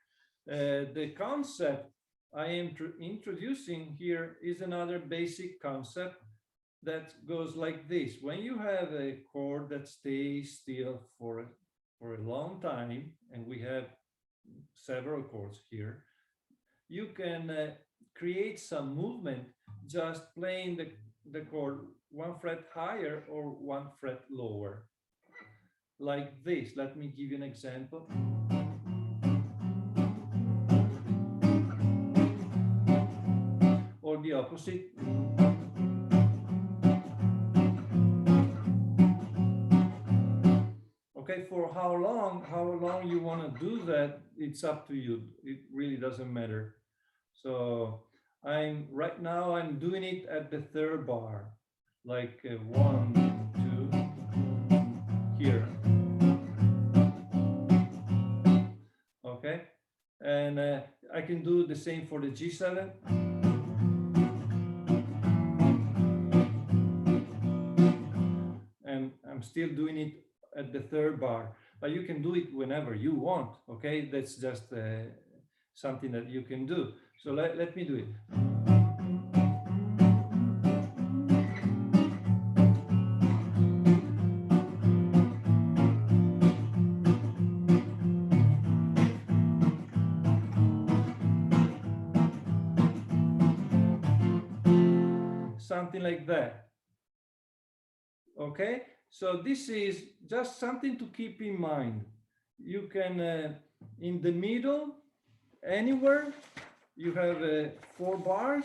The concept I am introducing here is another basic concept that goes like this. When you have a chord that stays still for a long time, and we have several chords here, you can create some movement just playing the chord 1 fret higher or 1 fret lower, like this. Let me give you an example. Or the opposite. Okay, for how long you want to do that, it's up to you. It really doesn't matter. So right now I'm doing it at the 3rd bar, like 1, 2 here. Okay, and I can do the same for the G7. And I'm still doing it at the 3rd bar, but you can do it whenever you want. Okay, that's just something that you can do. So let me do it. Something like that. Okay, so this is just something to keep in mind. You can, in the middle, anywhere, you have 4 bars.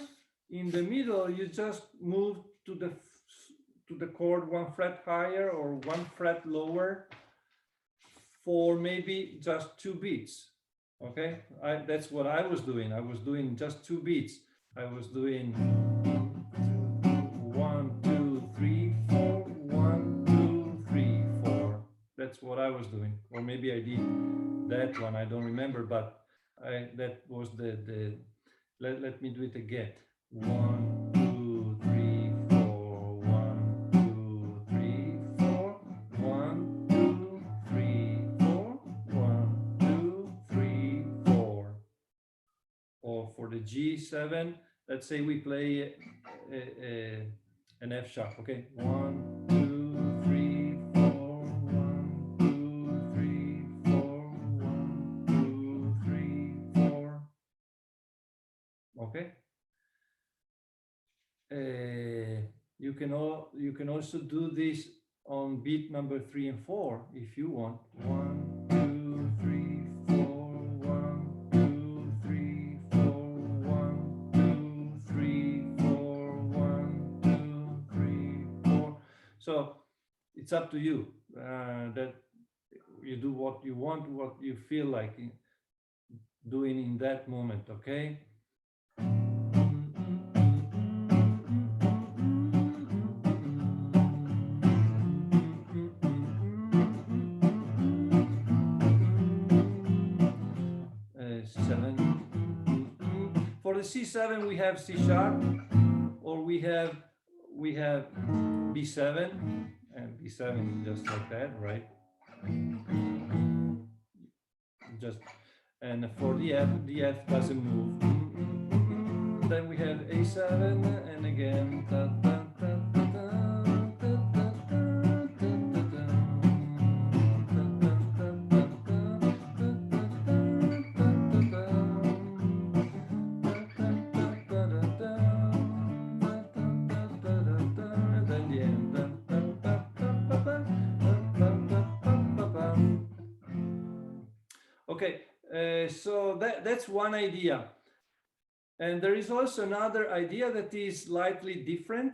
In the middle, you just move to the chord 1 fret higher or 1 fret lower for maybe just 2 beats. Okay, that's what I was doing. I was doing just 2 beats. I was doing 1, 2, 3, 4, 1, 2, 3, 4. That's what I was doing. Or maybe I did that one. I don't remember, but that was let me do it again. 1, 2, 3, 4. 1, 2, 3, 4. 1, 2, 3, 4. 1, 2, 3, 4. Or for the G7, let's say we play an F sharp. Okay, 1, 2, 3, 4. 1, 2, 3, 4. 1, 2, 3, 4. Okay. You can also do this on beat number 3 and 4 if you want. 1, 2, 3, 4. 1, 2, 3, 4. 1, 2, 3, 4. 1, 2, 3, 4. So it's up to you. That you do what you want, what you feel like doing in that moment. Okay. For the C7, we have C sharp, or we have B7, and B7 just like that, right? Just, and for the F doesn't move. Then we have A7, and again. Okay, so that's one idea. And there is also another idea that is slightly different,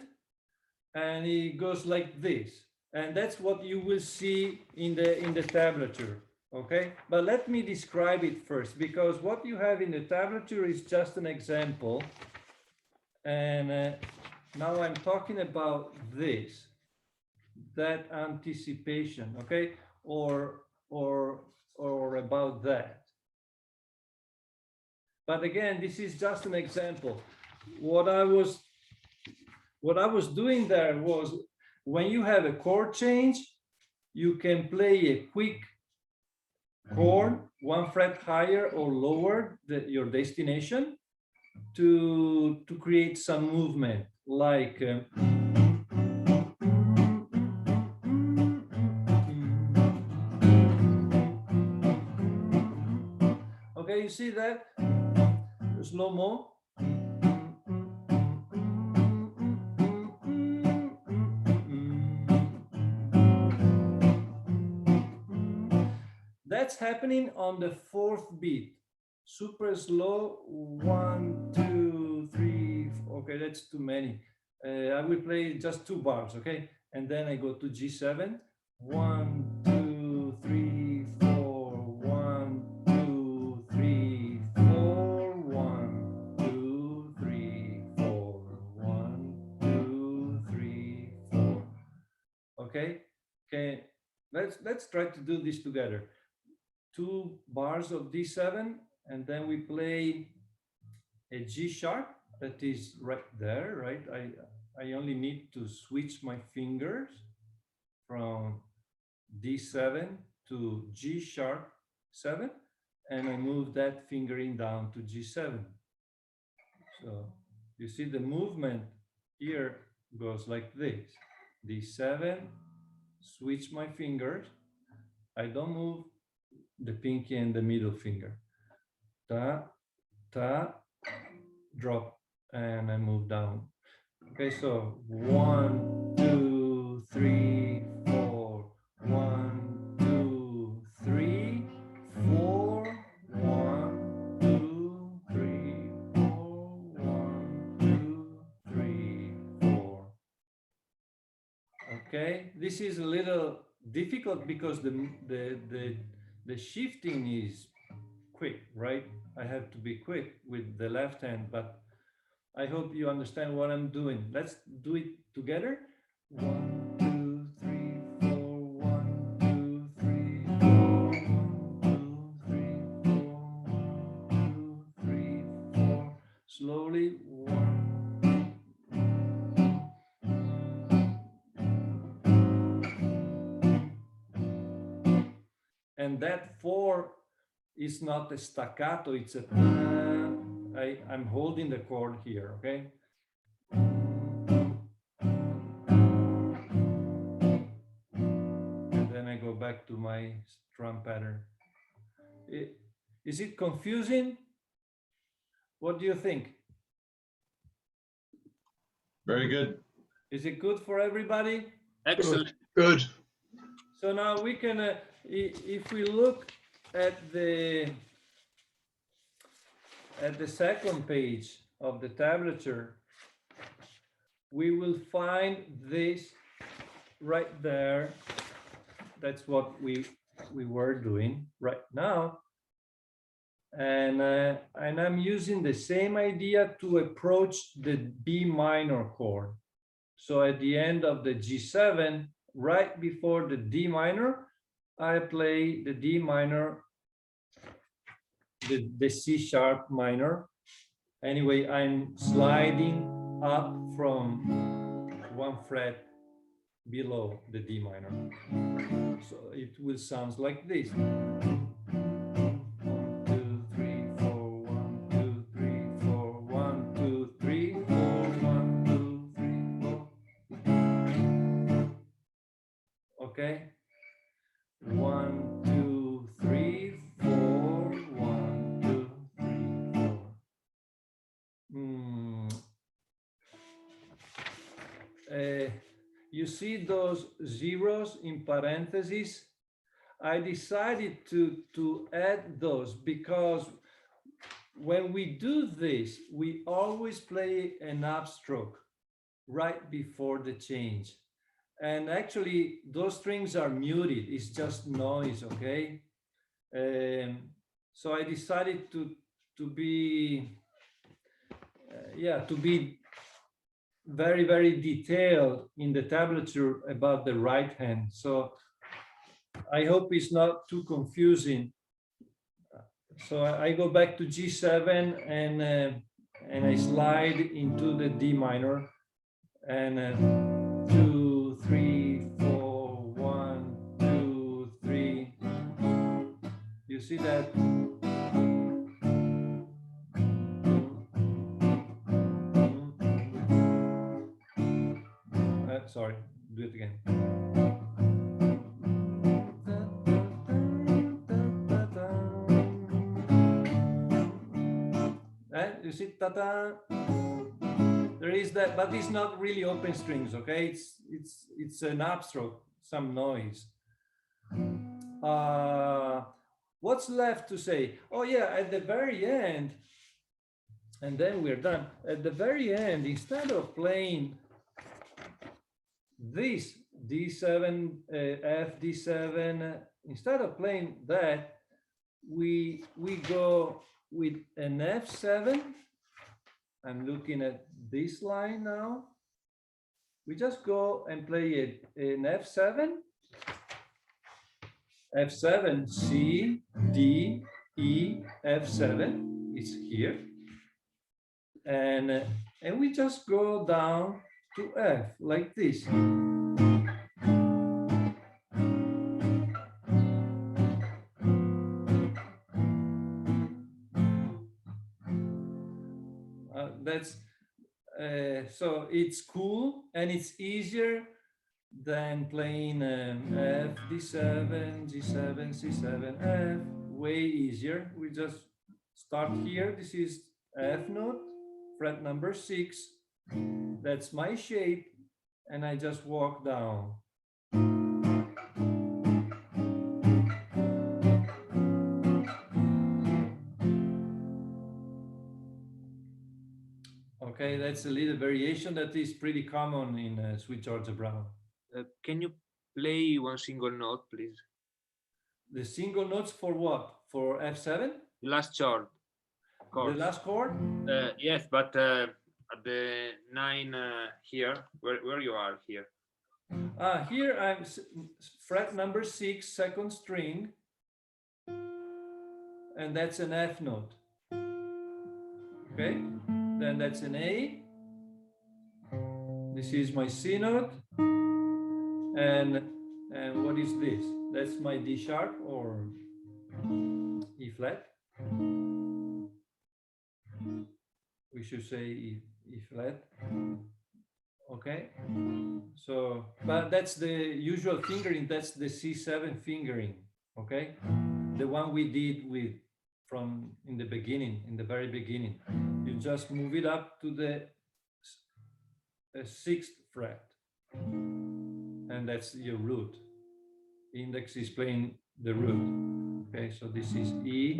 and it goes like this. And that's what you will see in the tablature. Okay, but let me describe it first, because what you have in the tablature is just an example. And now I'm talking about this, that anticipation, okay, or about that. But again, this is just an example. What I was doing there was, when you have a chord change, you can play a quick chord 1 fret higher or lower your destination to create some movement, like okay, you see that? Slow-mo. That's happening on the 4th beat. Super slow. 1, 2, 3. Okay, that's too many. I will play just 2 bars, okay? And then I go to G7. 1, 2, 3, 4. 1, 2, 3, 4. 1, 2, 3, 4. 1, 2, 3, 4. Okay. Okay. Let's try to do this together. 2 bars of D7, and then we play a G sharp that is right there, right? I only need to switch my fingers from D7 to G sharp 7, and I move that fingering down to G7. So you see the movement here goes like this. D7, switch my fingers. I don't move the pinky and the middle finger. Ta, ta, drop, and I move down. Okay, so 1, 2, 3, 4. 1, 2, 3, 4. 1, 2, 3, 4. 1, 2, 3, 4. Okay, this is a little difficult because the shifting is quick, right? I have to be quick with the left hand, but I hope you understand what I'm doing. Let's do it together. 1, 2, 3, 4. 1, 2, 3, 4. 1, 2, 3, 4. 1, 2, 3, 4. Slowly. 1. And that 4 is not a staccato, it's a I'm holding the chord here, okay? And then I go back to my strum pattern. Is it confusing? What do you think?
Very good.
Is it good for everybody?
Excellent.
Good.
So now we can, if we look at the second page of the tablature, we will find this right there. That's what we were doing right now. And I'm using the same idea to approach the B minor chord. So at the end of the G7, right before the D minor, I play the D minor, the C sharp minor. Anyway, I'm sliding up from 1 fret below the D minor. So it will sound like this. 1, 2, 3, 4. 1, 2, 3, 4. 1, 2, 3, 4. 1, 2, 3, 4. Okay. 1, 2, 3, 4. 1, 2, 3, 4. You see those zeros in parentheses? I decided to add those because when we do this, we always play an upstroke right before the change. And actually those strings are muted, it's just noise, okay? So I decided to be to be very, very detailed in the tablature about the right hand. So I hope it's not too confusing. So I go back to G7 and I slide into the D minor, and 2, 3, 4, 1, 2, 3. You see that? Sorry, do it again. You see, ta-ta. There is that, but it's not really open strings, okay? It's an upstroke, some noise. What's left to say? Oh yeah, at the very end, and then we're done. At the very end, instead of playing this D7, F, D7, instead of playing that, we go with an F7. I'm looking at this line now. We just go and play an F7, F7, C, D, E, F7, it's here. And we just go down to F like this. That's so it's cool and it's easier than playing F, D7, G7, C7, F. Way easier. We just start here. This is F note, fret number 6. That's my shape, and I just walk down. Okay, that's a little variation that is pretty common in Sweet Georgia Brown.
Can you play one single note, please?
The single notes for what? For F7?
The last chord.
The last chord?
Yes, but at the 9 here, where you are here.
Here I'm fret number 6, second string, and that's an F note. Okay, then that's an A. This is my C note, and what is this? That's my D sharp or E flat. We should say E flat. Okay, so but that's the usual fingering. That's the C7 fingering. Okay, the one we did with from in the beginning, in the very beginning. You just move it up to the 6th fret, and that's your root. Index is playing the root. Okay, so this is E,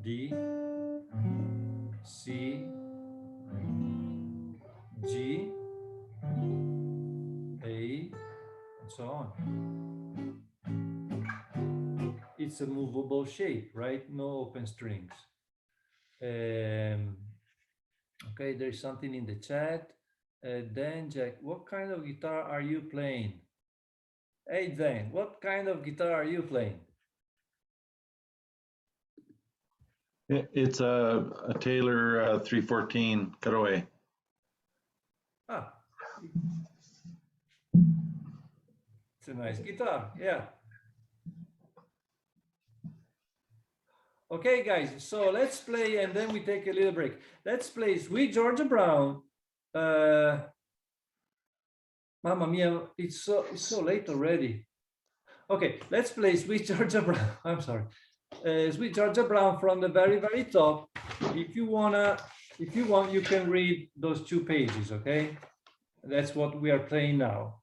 D, C, G, A, and so on. It's a movable shape, right? No open strings. Okay, there's something in the chat. Dan Jack, what kind of guitar are you playing? Hey Dan, what kind of guitar are you playing?
It's a Taylor 314 cutaway.
Ah, it's a nice guitar, yeah. Okay, guys, so let's play and then we take a little break. Let's play Sweet Georgia Brown. Mamma mia, it's so late already. Okay, let's play Sweet Georgia Brown. I'm sorry. Sweet Georgia Brown from the very, very top. If you want, you can read those 2 pages, okay? That's what we are playing now.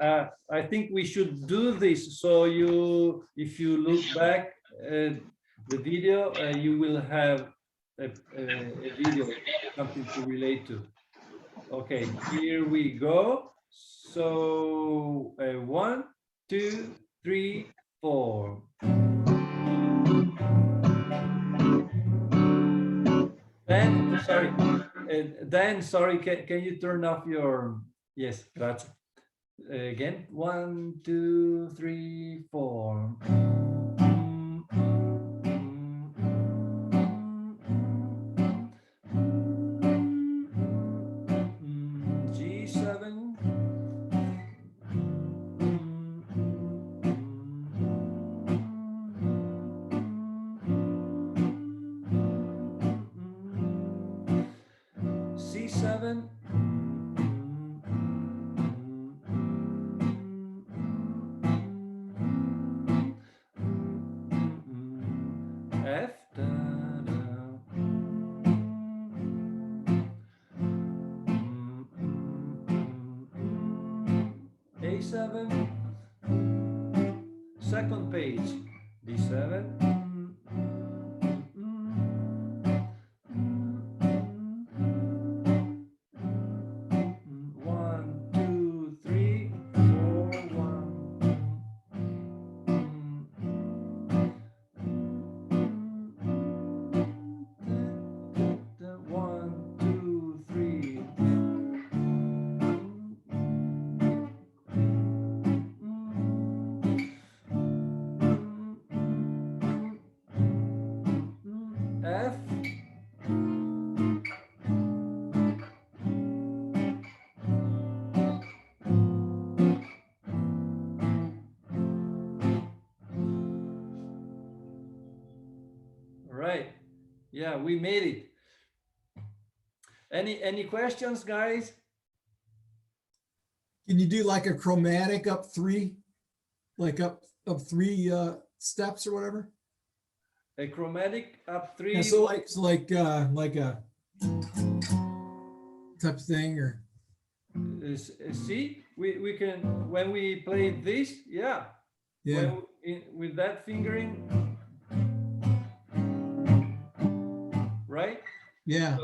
I think we should do this. So if you look back the video, you will have a video, something to relate to. Okay, here we go. So 1, 2, 3, 4. Then, sorry, sorry, can you turn off your, yes, grazie. Again, 1, 2, 3, 4. G7. C7. F. A7. Second page. D7. 1, 2, 3, 4, 1, 2, 3. F. Right. Yeah, we made it. Any questions, guys?
Can you do like a chromatic up 3, like up 3 steps or whatever?
A chromatic up 3.
Yeah, so like a type of thing, or
See, we can, when we play this, yeah.
yeah.
With that fingering, right?
Yeah.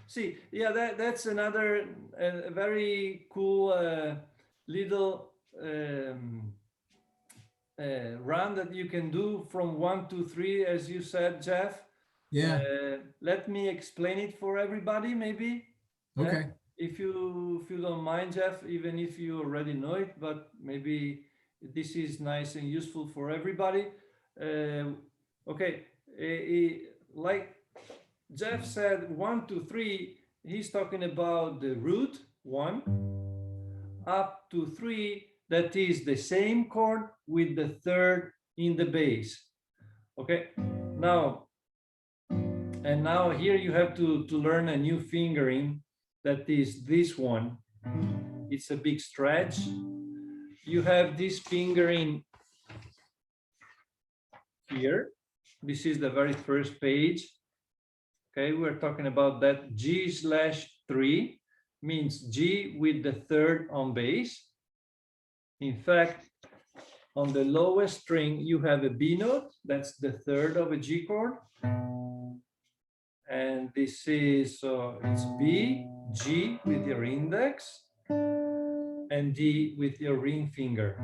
See, yeah, that's another very cool little run that you can do from 1 to 3, as you said, Jeff.
Yeah.
Let me explain it for everybody, maybe.
Okay.
If you don't mind, Jeff, even if you already know it, but maybe this is nice and useful for everybody. Okay, like Jeff said, 1 to 3, he's talking about the root 1 up to 3, that is the same chord with the third in the bass. Okay, now here you have to learn a new fingering, that is this one. It's a big stretch. You have this fingering here. This is the very first page. Okay, we're talking about that G/3 means G with the third on bass. In fact, on the lowest string, you have a B note. That's the third of a G chord. And this is, it's B, G with your index, and D with your ring finger.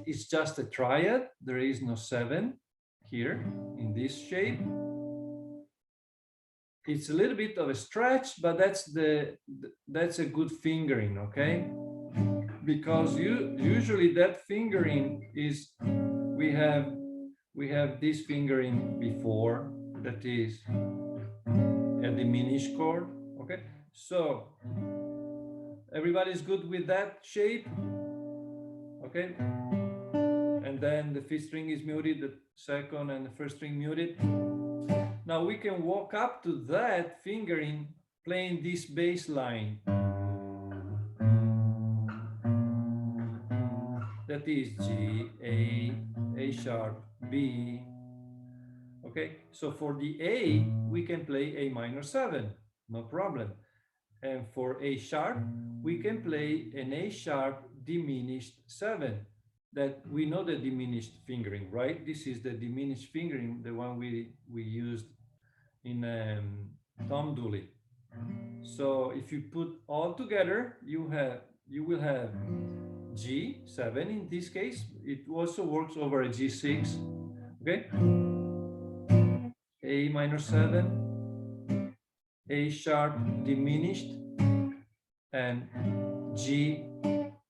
It's just a triad. There is no 7 here in this shape. It's a little bit of a stretch, but that's a good fingering, okay? Because usually that fingering is, we have this fingering before, that is a diminished chord, okay? So everybody's good with that shape, okay? And then the fifth string is muted, the second and the first string muted. Now we can walk up to that fingering playing this bass line. That is G, A sharp, B. Okay, so for the A, we can play A minor 7, no problem. And for A sharp, we can play an A sharp diminished 7. That we know the diminished fingering, right? This is the diminished fingering, the one we used in Tom Dooley. So if you put all together, you will have G7 in this case. It also works over a G6. Okay. A minor 7, A sharp diminished, and G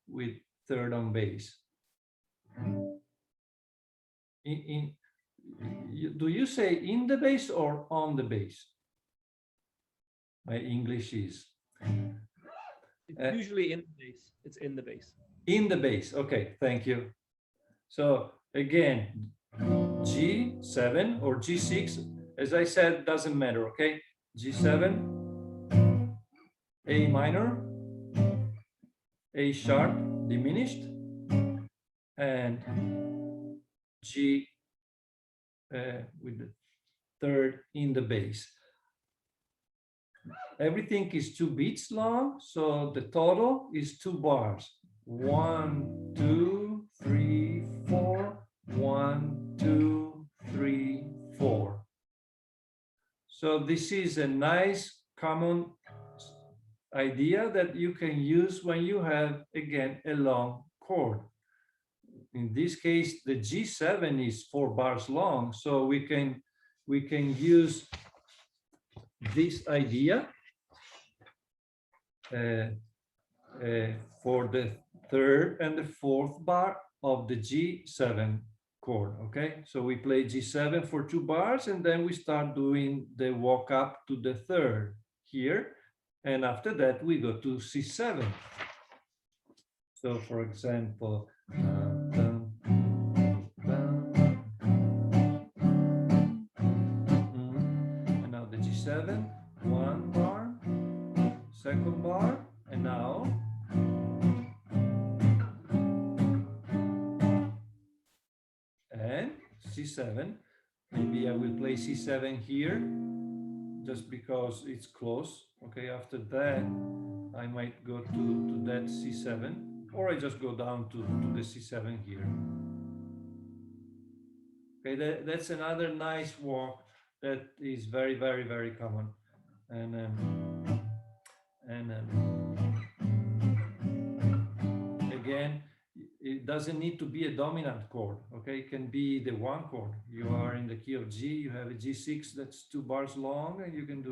with third on bass. Do you say in the bass or on the bass? My English is.
It's usually in the bass. It's in the bass.
In the bass. Okay, thank you. So again, G7 or G6, as I said, doesn't matter. Okay, G7, A minor, A sharp diminished, and G with the third in the bass. Everything is 2 beats long, so the total is 2 bars. 1, 2, 3, 4. 1, 2, 3, 4. So this is a nice common idea that you can use when you have, again, a long chord. In this case, the G7 is 4 bars long, so we can use this idea for the third and the fourth bar of the G7 chord. Okay, so we play G7 for 2 bars, and then we start doing the walk up to the third here, and after that we go to C7. So for example, and now the G7, 1 bar, second bar, and now and C7. Maybe I will play C7 here just because it's close. Okay, after that I might go to that C7, or I just go down to the C7 here. Okay, that's another nice walk that is very, very, very common. And again, it doesn't need to be a dominant chord. Okay, it can be the 1 chord. You are in the key of G, you have a G6 that's 2 bars long, and you can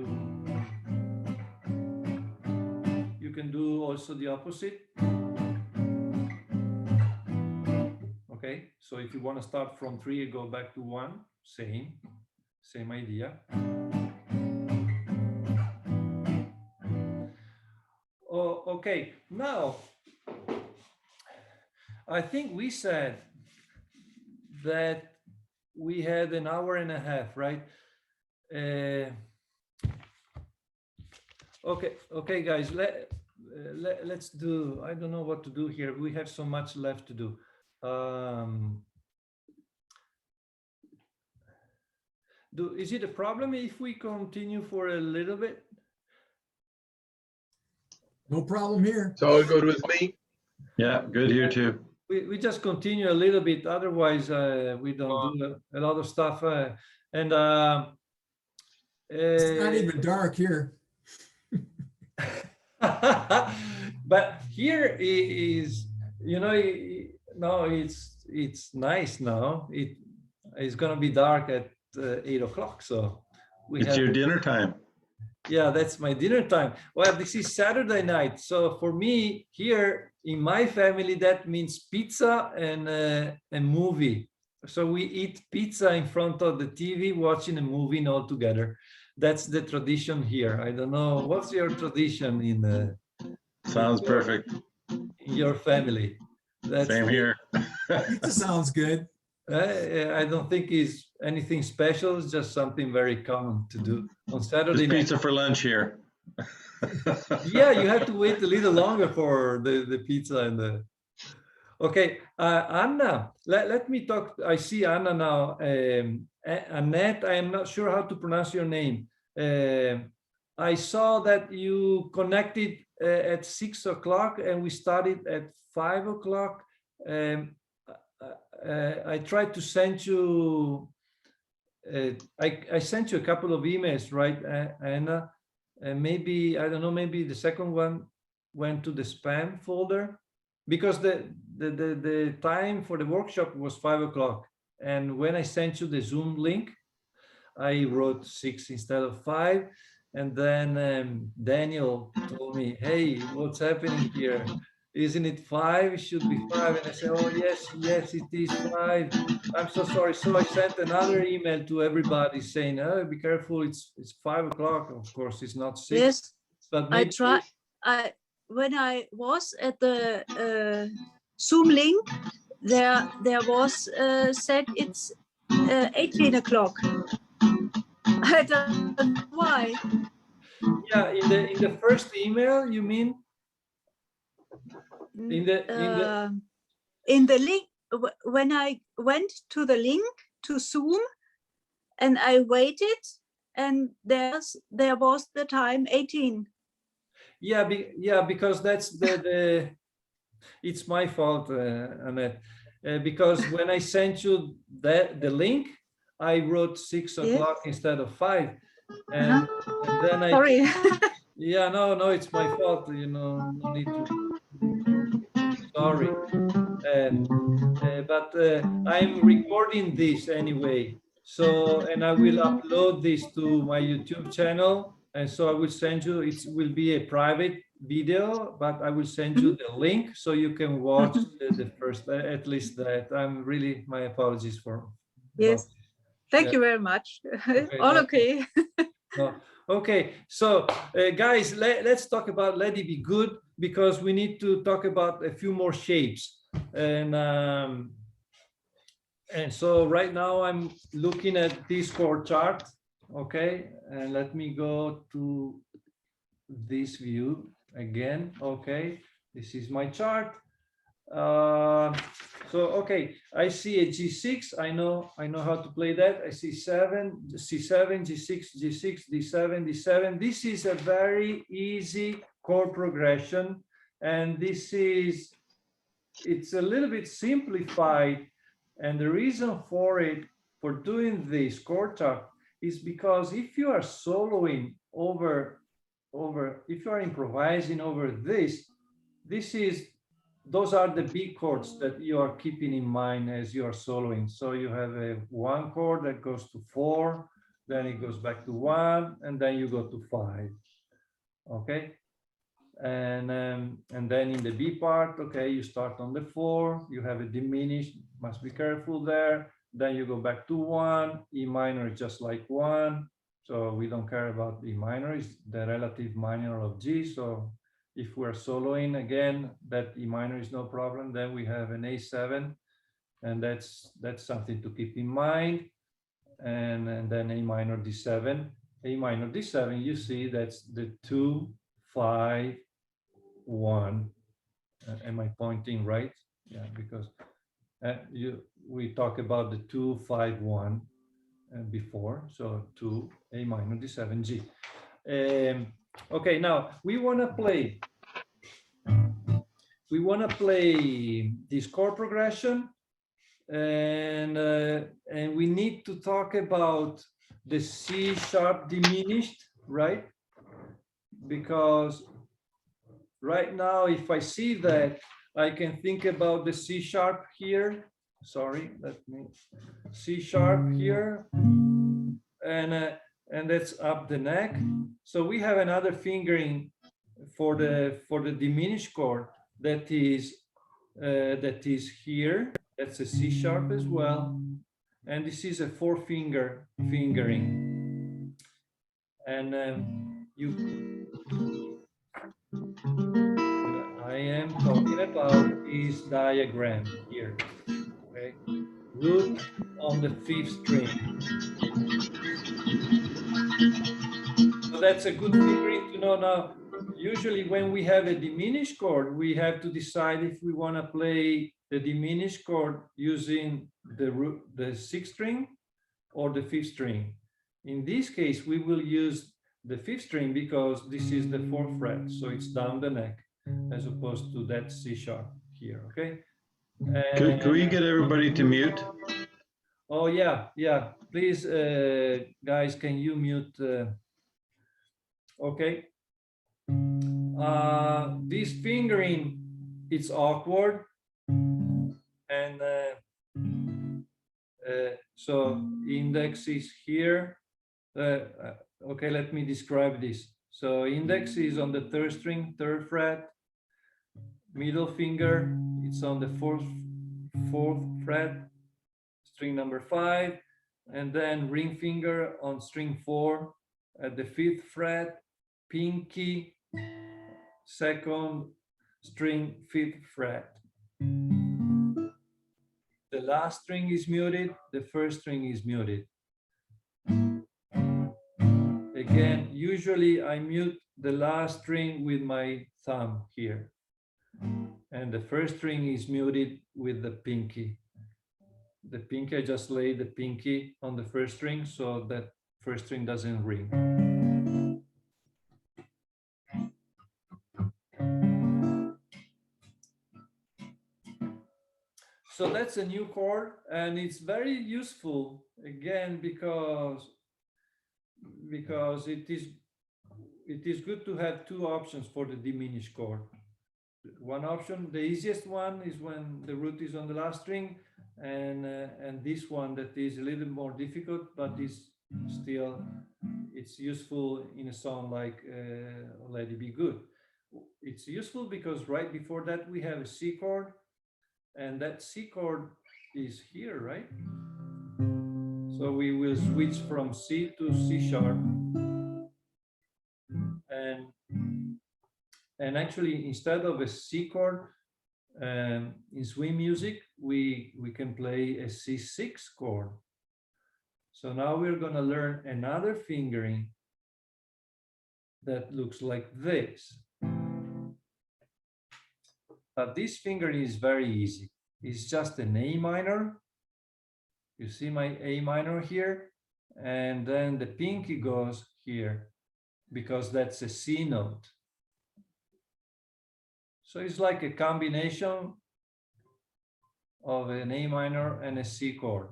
do also the opposite. Okay, so if you want to start from 3 and go back to 1, same idea. Oh, okay, now I think we said that we had an hour and a half, right? Okay, guys, let's do, I don't know what to do here. We have so much left to do. Is it a problem if we continue for a little bit?
No problem here.
It's all good with me.
Yeah, good here too.
We just continue a little bit, otherwise we don't do a lot of stuff.
It's not even dark here.
But here is, you know, no, it's nice now. It's gonna be dark at 8 o'clock, so
It's your dinner time.
Yeah, that's my dinner time. Well, this is Saturday night, so for me here in my family that means pizza and a movie. So we eat pizza in front of the TV, watching a movie all together. That's the tradition here. I don't know, what's your tradition in
Sounds perfect.
in your family?
Same here.
Pizza sounds good.
I don't think it's anything special. It's just something very common to do on Saturday
Just
night.
pizza for lunch here.
Yeah, you have to wait a little longer for the pizza and the. Okay, Anna, let me talk. I see Anna now. Annette, I am not sure how to pronounce your name. I saw that you connected at 6 o'clock and we started at 5 o'clock. I tried to send you, I sent you a couple of emails, right, Anna? And maybe, I don't know, maybe the second one went to the spam folder, because the time for the workshop was 5 o'clock. And when I sent you the Zoom link, I wrote 6 instead of 5. And then Daniel told me, hey, what's happening here? Isn't it 5? It should be 5. And I said, oh, yes, it is 5. I'm so sorry. So I sent another email to everybody saying, oh, be careful, it's 5 o'clock. Of course, it's not 6.
Yes,
But
I
maybe
tried. When I was at the Zoom link, there was said it's 18 o'clock. I don't know why.
Yeah, in the first email, you mean? In
the link, when I went to the link to Zoom and I waited, and there was the time 18.
Yeah, because that's it's my fault, Annette, because when I sent you the link, I wrote 6 o'clock instead of 5, and then I.
Sorry.
Yeah, no, it's my fault. You know, no need to. Sorry, but I'm recording this anyway. So, and I will upload this to my YouTube channel. And so I will send you, it will be a private video, but I will send you the link so you can watch the first, at least that. I'm really, my apologies for.
Yes, thank you very much. Okay, all okay.
No. Okay, so guys, let's talk about Let It Be Good, because we need to talk about a few more shapes. And so right now I'm looking at this chord chart. Okay, and let me go to this view again. Okay, this is my chart. So okay, I see a G6. I know how to play that. I see C7, G6, G6, D7, D7. This is a very easy chord progression, and it's a little bit simplified. And the reason for doing this chord chart is because if you are soloing if you are improvising over those are the big chords that you are keeping in mind as you are soloing. So you have a 1 chord that goes to 4, then it goes back to 1, and then you go to 5. Okay, and then in the B part, okay, you start on the 4, you have a diminished, must be careful there. Then you go back to 1, E minor is just like 1, so we don't care about E minor, it's the relative minor of G. So if we're soloing again, that E minor is no problem. Then we have an A7, and that's something to keep in mind. And then A minor D7, A minor D7. You see that's the 2, 5, 1. Am I pointing right? Yeah, because we talked about the 2, 5, 1 before. So 2, A minor D7, G. Okay, now we want to play this chord progression, and we need to talk about the C sharp diminished, right? Because right now, if I see that, I can think about the C sharp here. Sorry, let me C sharp here, and that's up the neck. So we have another fingering for the diminished chord that is here. That's a C sharp as well, and this is a 4-finger fingering. And I am talking about this diagram here. Okay, root on the 5th string. So that's a good fingering to know. Now, usually when we have a diminished chord, we have to decide if we want to play the diminished chord using the 6th string or the 5th string. In this case, we will use the 5th string because this is the 4th fret, so it's down the neck as opposed to that C sharp here. Okay.
Could we get everybody to mute?
Oh yeah, yeah. Please, guys, can you mute? Okay. This fingering, it's awkward, and so index is here. Okay, let me describe this. So index is on the 3rd string, 3rd fret. Middle finger, it's on the 4th fret, string number 5, and then ring finger on string 4 at the 5th fret, pinky, 2nd string, 5th fret. The last string is muted, the 1st string is muted. Again, usually I mute the last string with my thumb here, and the 1st string is muted with the pinky. The pinky, I just lay the pinky on the 1st string so that 1st string doesn't ring. So that's a new chord, and it's very useful again because it is good to have 2 options for the diminished chord. One option, the easiest one, is when the root is on the last string, and this one that is a little more difficult, but is still, it's useful in a song like Let It Be Good. It's useful because right before that we have a C chord, and that C chord is here, right? So we will switch from C to C sharp, and actually instead of a C chord, in swing music, we can play a C6 chord. So now we're going to learn another fingering that looks like this. But this fingering is very easy. It's just an A minor. You see my A minor here, and then the pinky goes here because that's a C note. So it's like a combination of an A minor and a C chord.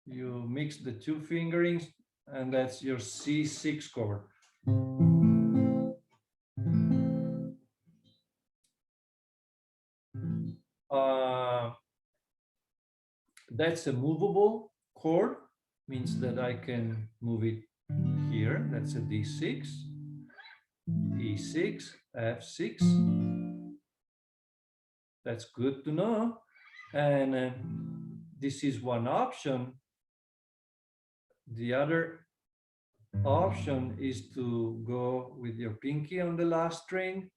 You mix the 2 fingerings, and that's your C6 chord. That's a movable chord, means that I can move it here. That's a D6, E6, F6. That's good to know. And this is one option. The other option is to go with your pinky on the last string,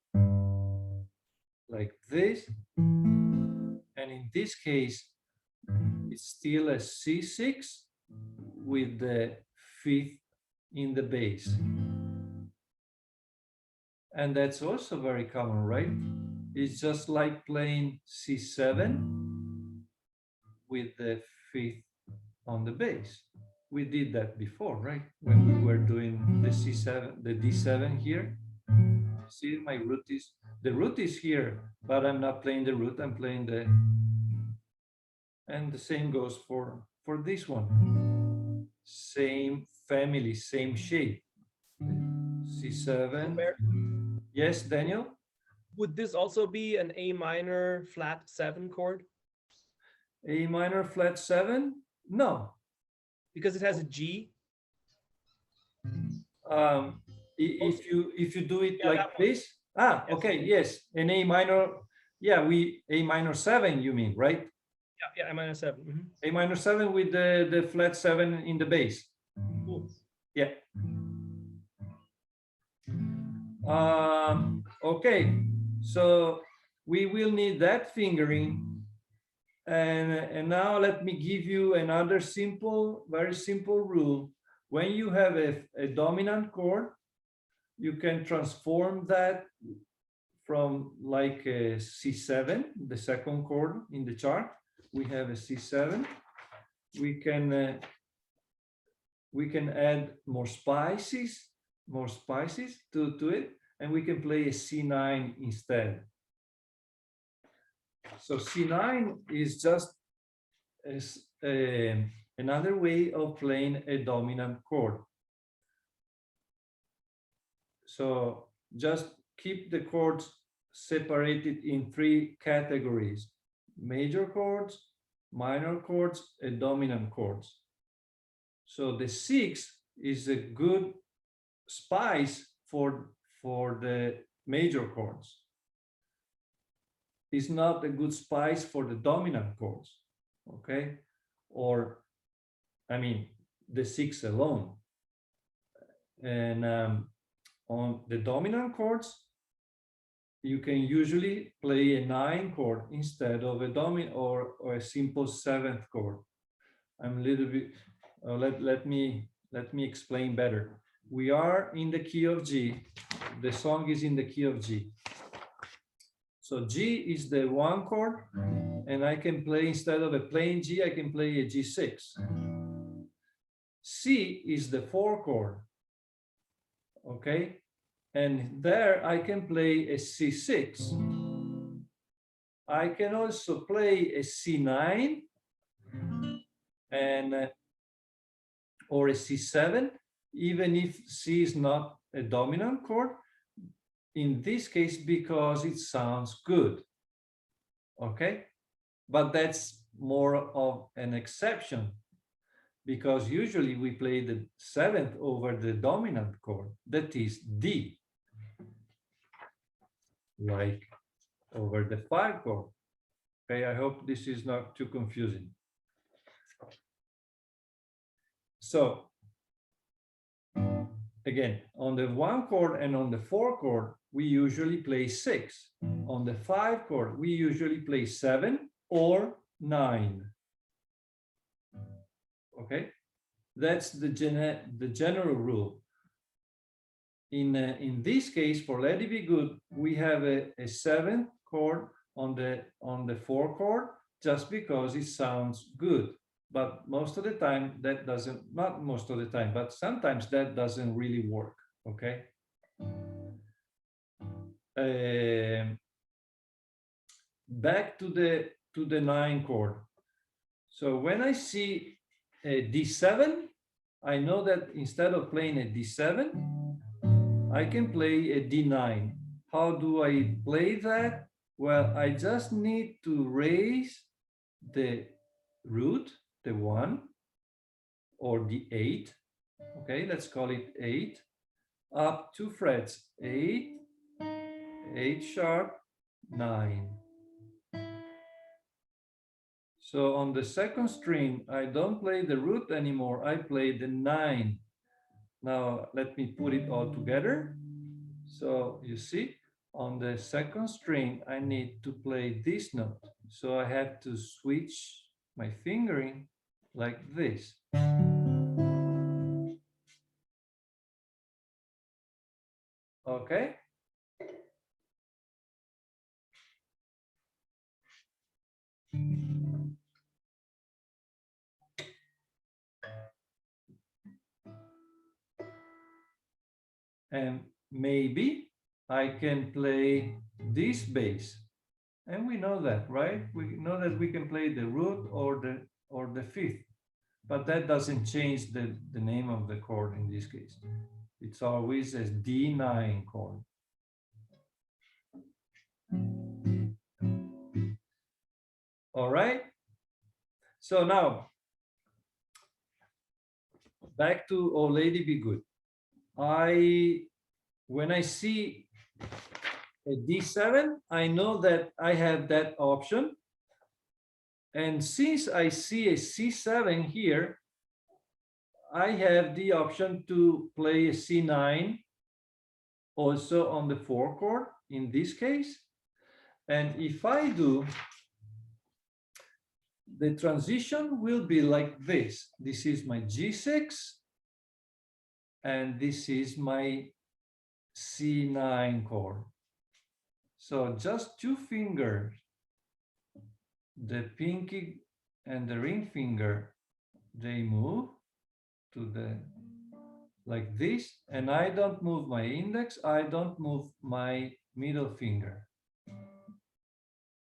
like this. And in this case, it's still a C6 with the 5th in the bass. And that's also very common, right? It's just like playing C7 with the 5th on the bass. We did that before, right? When we were doing the C7, the D7 here. See, my root is, the root is here, but I'm not playing the root, I'm playing the, and the same goes for this one. Same family, same shape. C7. Yes, Daniel?
Would this also be an A minor flat 7 chord?
A minor flat 7? No.
Because it has a G?
If you do it like this, okay, yes, an A minor, yeah, A minor 7, you mean, right?
Yeah, A minor 7. Mm-hmm.
A minor 7 with the flat 7 in the bass.
Cool.
Yeah. Okay, so we will need that fingering, and now let me give you another simple, very simple rule. When you have a dominant chord, you can transform that from like a C7, the 2nd chord in the chart. We have a C7. We can add more spices more spices to it, and we can play a C9 instead. So C9 is just another way of playing a dominant chord. So just keep the chords separated in 3 categories: major chords, minor chords, and dominant chords. So the 6 is a good spice for the major chords. It's not a good spice for the dominant chords, okay? Or, I mean, the 6 alone. And on the dominant chords, you can usually play a 9 chord instead of a dominant or a simple 7th chord. I'm a little bit, let me explain better. We are in the key of G. The song is in the key of G. So G is the 1 chord, and I can play, instead of a plain G, I can play a G6. C is the 4 chord, okay? And there I can play a C6. I can also play a C9 and or a C7, even if C is not a dominant chord, in this case, because it sounds good, okay? But that's more of an exception, because usually we play the 7th over the dominant chord, that is D, like over the 5 chord. Okay, I hope this is not too confusing. So again, on the 1 chord and on the 4 chord, we usually play 6. On the 5 chord, we usually play 7 or 9. Okay, that's the general rule. In this case, for Let It Be Good, we have a 7th chord on the 4 chord, just because it sounds good. But most of the time that doesn't, not most of the time, but sometimes that doesn't really work, okay? Back to the 9 chord. So when I see a D7, I know that instead of playing a D7, I can play a D9. How do I play that? Well, I just need to raise the root, the 1, or the 8, okay, let's call it 8, up 2 frets, 8, 8 sharp, 9. So on the 2nd string, I don't play the root anymore, I play the 9. Now let me put it all together. So you see, on the 2nd string, I need to play this note. So I have to switch my fingering like this. Okay. And maybe I can play this bass. And we know that, right? We know that we can play the root or the 5th, but that doesn't change the name of the chord in this case. It's always a D9 chord. All right. So now, back to Oh Lady Be Good. When I see a D7, I know that I have that option. And since I see a C7 here, I have the option to play a C9 also on the 4 chord in this case. And if I do, the transition will be like this. This is my G6, and this is my C9 chord. So just 2 fingers, the pinky and the ring finger, they move to the like this, and I don't move my index, I don't move my middle finger.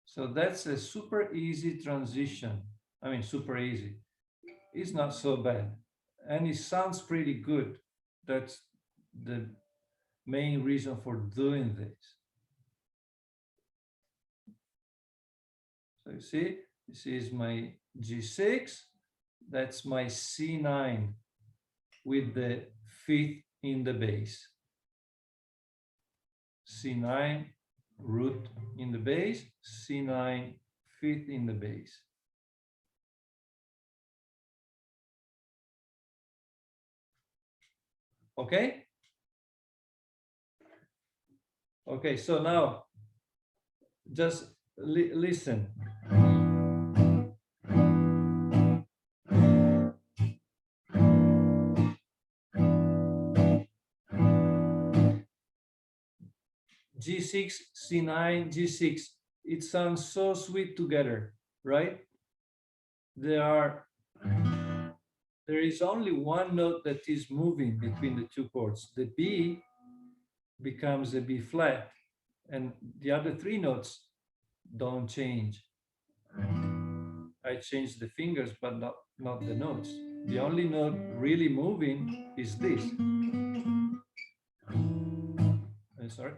So that's a super easy transition. I mean, super easy. It's not so bad. And it sounds pretty good. That's the main reason for doing this. So you see, this is my G6. That's my C9 with the fifth in the bass. C9 root in the bass, C9 fifth in the bass. Okay? Okay, so now just listen. G6, C9, G6. It sounds so sweet together, right? There is only one note that is moving between the two chords. The B becomes a B flat, and the other three notes don't change. I change the fingers, but not the notes. The only note really moving is this. I'm sorry.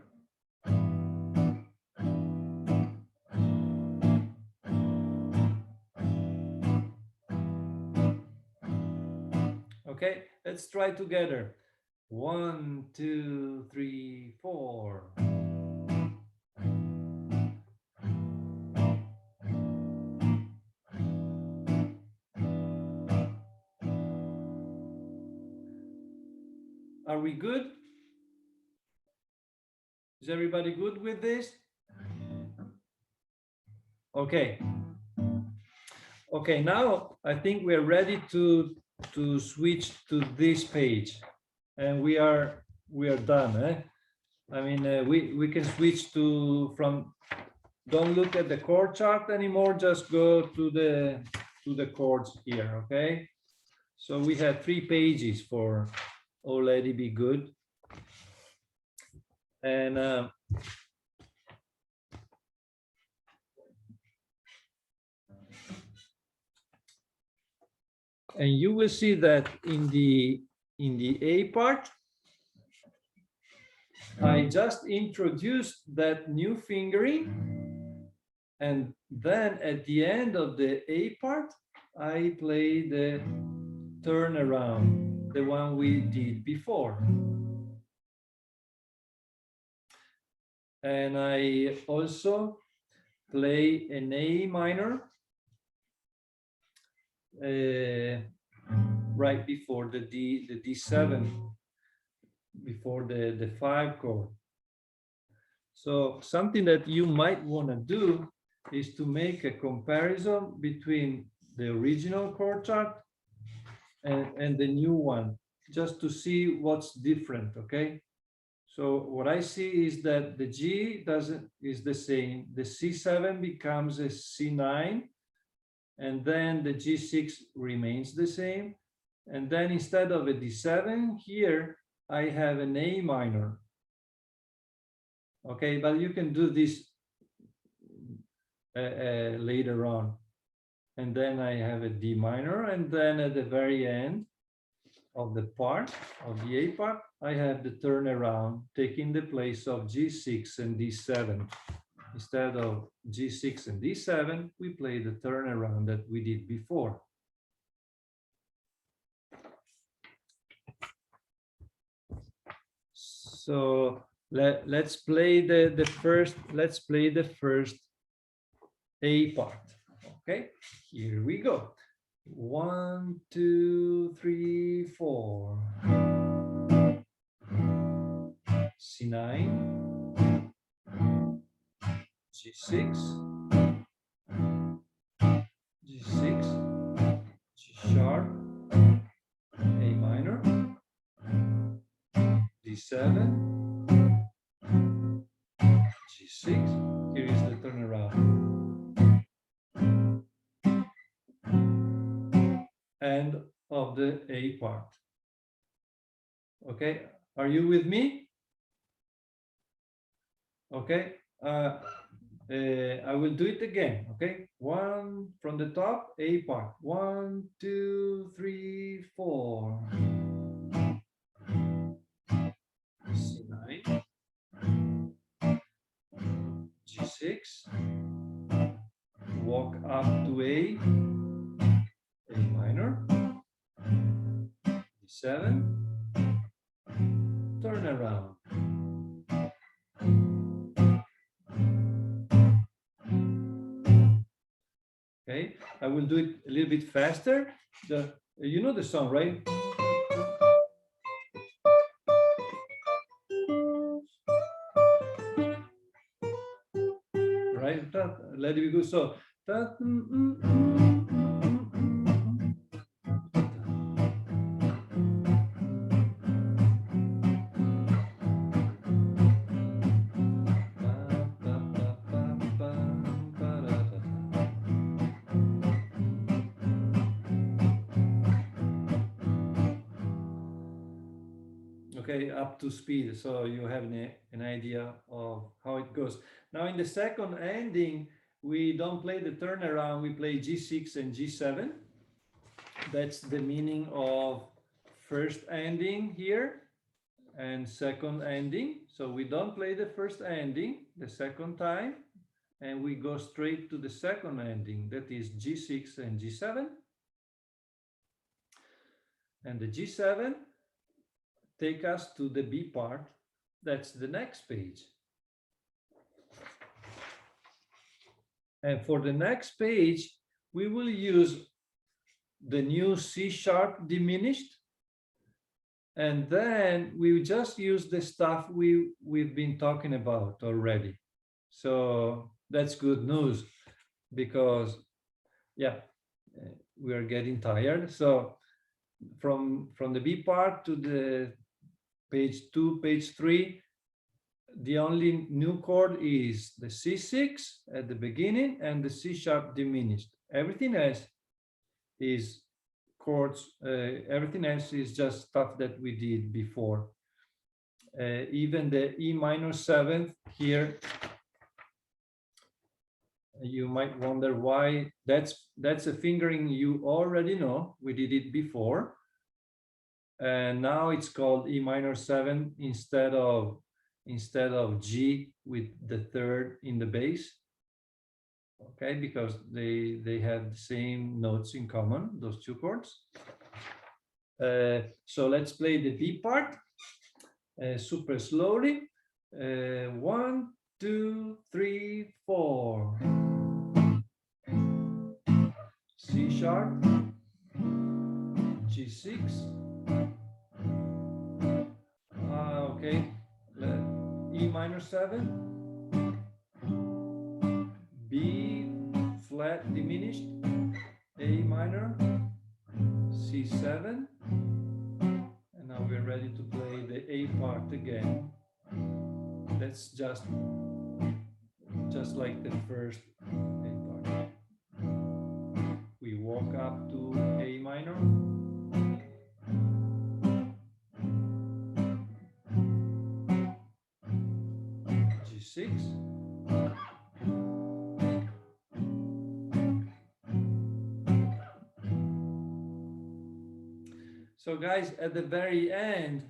Okay, let's try together. 1, 2, 3, 4. Are we good? Is everybody good with this? Okay. Okay, now I think we're ready to switch to this page, and we are done. I mean, we can switch from. Don't look at the chord chart anymore. Just go to the chords here. Okay. So we have 3 pages for Oh Let It Be Good, and you will see that in the A part, I just introduced that new fingering, and then at the end of the A part, I play the turnaround, the one we did before. And I also play an A minor right before the D7, before the 5 chord. So something that you might want to do is to make a comparison between the original chord chart and the new one, just to see what's different. Okay, so what I see is that the G is the same, the C7 becomes a C9, and then the G6 remains the same, and then instead of a D7 here I have an A minor. Okay, but you can do this later on. And then I have a D minor, and then at the very end of the part, of the A part, I have the turnaround taking the place of G6 and D7. Instead of G6 and D7, we play the turnaround that we did before. So let's play the first A part. Okay, here we go. 1, 2, 3, 4. C9, G6, G6, G sharp, A minor, D7, G6. Here is the turnaround. End of the A part. Okay, are you with me? Okay, I will do it again. Okay, one from the top, A part. 1, 2, 3, 4. C9, G6, walk up to A minor, D7, turn around. Okay, I will do it a little bit faster. You know the song, right? Right? Let it go. So. Okay, up to speed, so you have an idea of how it goes. Now in the second ending, we don't play the turnaround, we play G6 and G7. That's the meaning of first ending here and second ending. So we don't play the first ending the second time, and we go straight to the second ending, that is G6 and G7. And the G7 take us to the B part. That's the next page. And for the next page, we will use the new C sharp diminished. And then we just use the stuff we've been talking about already. So that's good news, because yeah, we are getting tired. So from the B part to the page 2, page 3, the only new chord is the C6 at the beginning and the C sharp diminished. Everything else is chords, everything else is just stuff that we did before. Even the E minor 7th here, you might wonder why. That's a fingering you already know. We did it before. And now it's called E minor 7 instead of G with the third in the bass. Okay, because they have the same notes in common, those two chords. So let's play the B part super slowly. 1, 2, 3, 4. C sharp, G6. Okay, E minor 7, B flat diminished, A minor, C7, and now we're ready to play the A part again. That's just like the first A part. We walk up to A minor, G6, so guys, at the very end,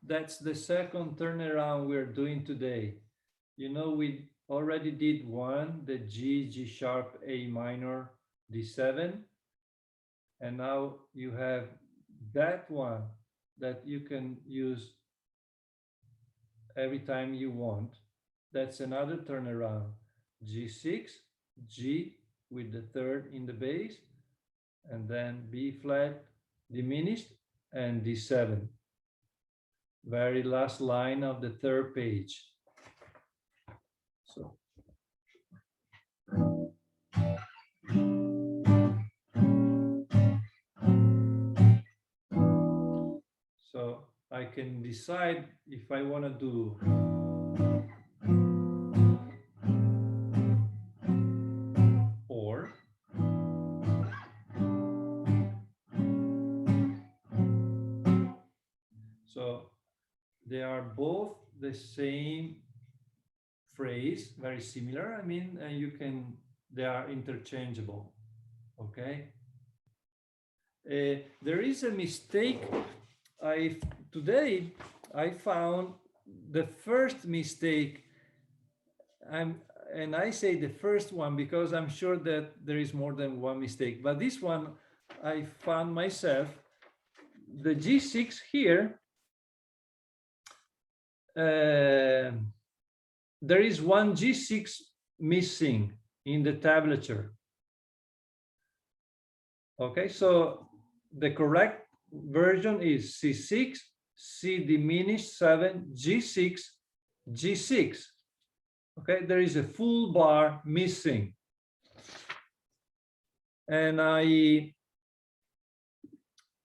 that's the second turnaround we're doing today. You know, we already did one, the G sharp, A minor, D7. And now you have that one that you can use every time you want. That's another turnaround. G6, G with the third in the bass, and then B flat diminished and D7. Very last line of the third page. So I can decide if I want to do They are both the same phrase, very similar. I mean, they are interchangeable. Okay. There is a mistake. Today I found the first mistake. And I say the first one because I'm sure that there is more than one mistake. But this one I found myself. The G6 here. There is one G6 missing in the tablature. Okay, so the correct version is C6, C diminished 7, G6, G6. Okay, there is a full bar missing. And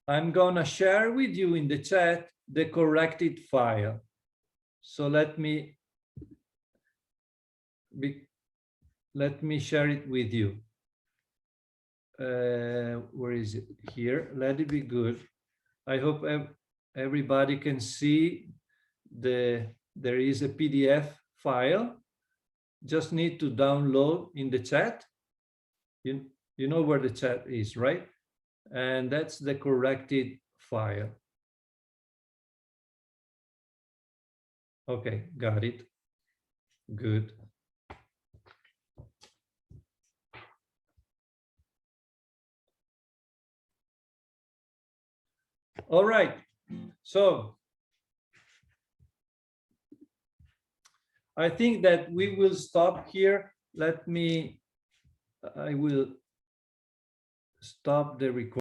I'm gonna share with you in the chat the corrected file. So let me share it with you. Where is it? Here. Let it be good. I hope everybody can see there is a PDF file. Just need to download in the chat. You know where the chat is, right? And that's the corrected file. Okay, got it. Good. All right. So I think that we will stop here. I will stop the recording.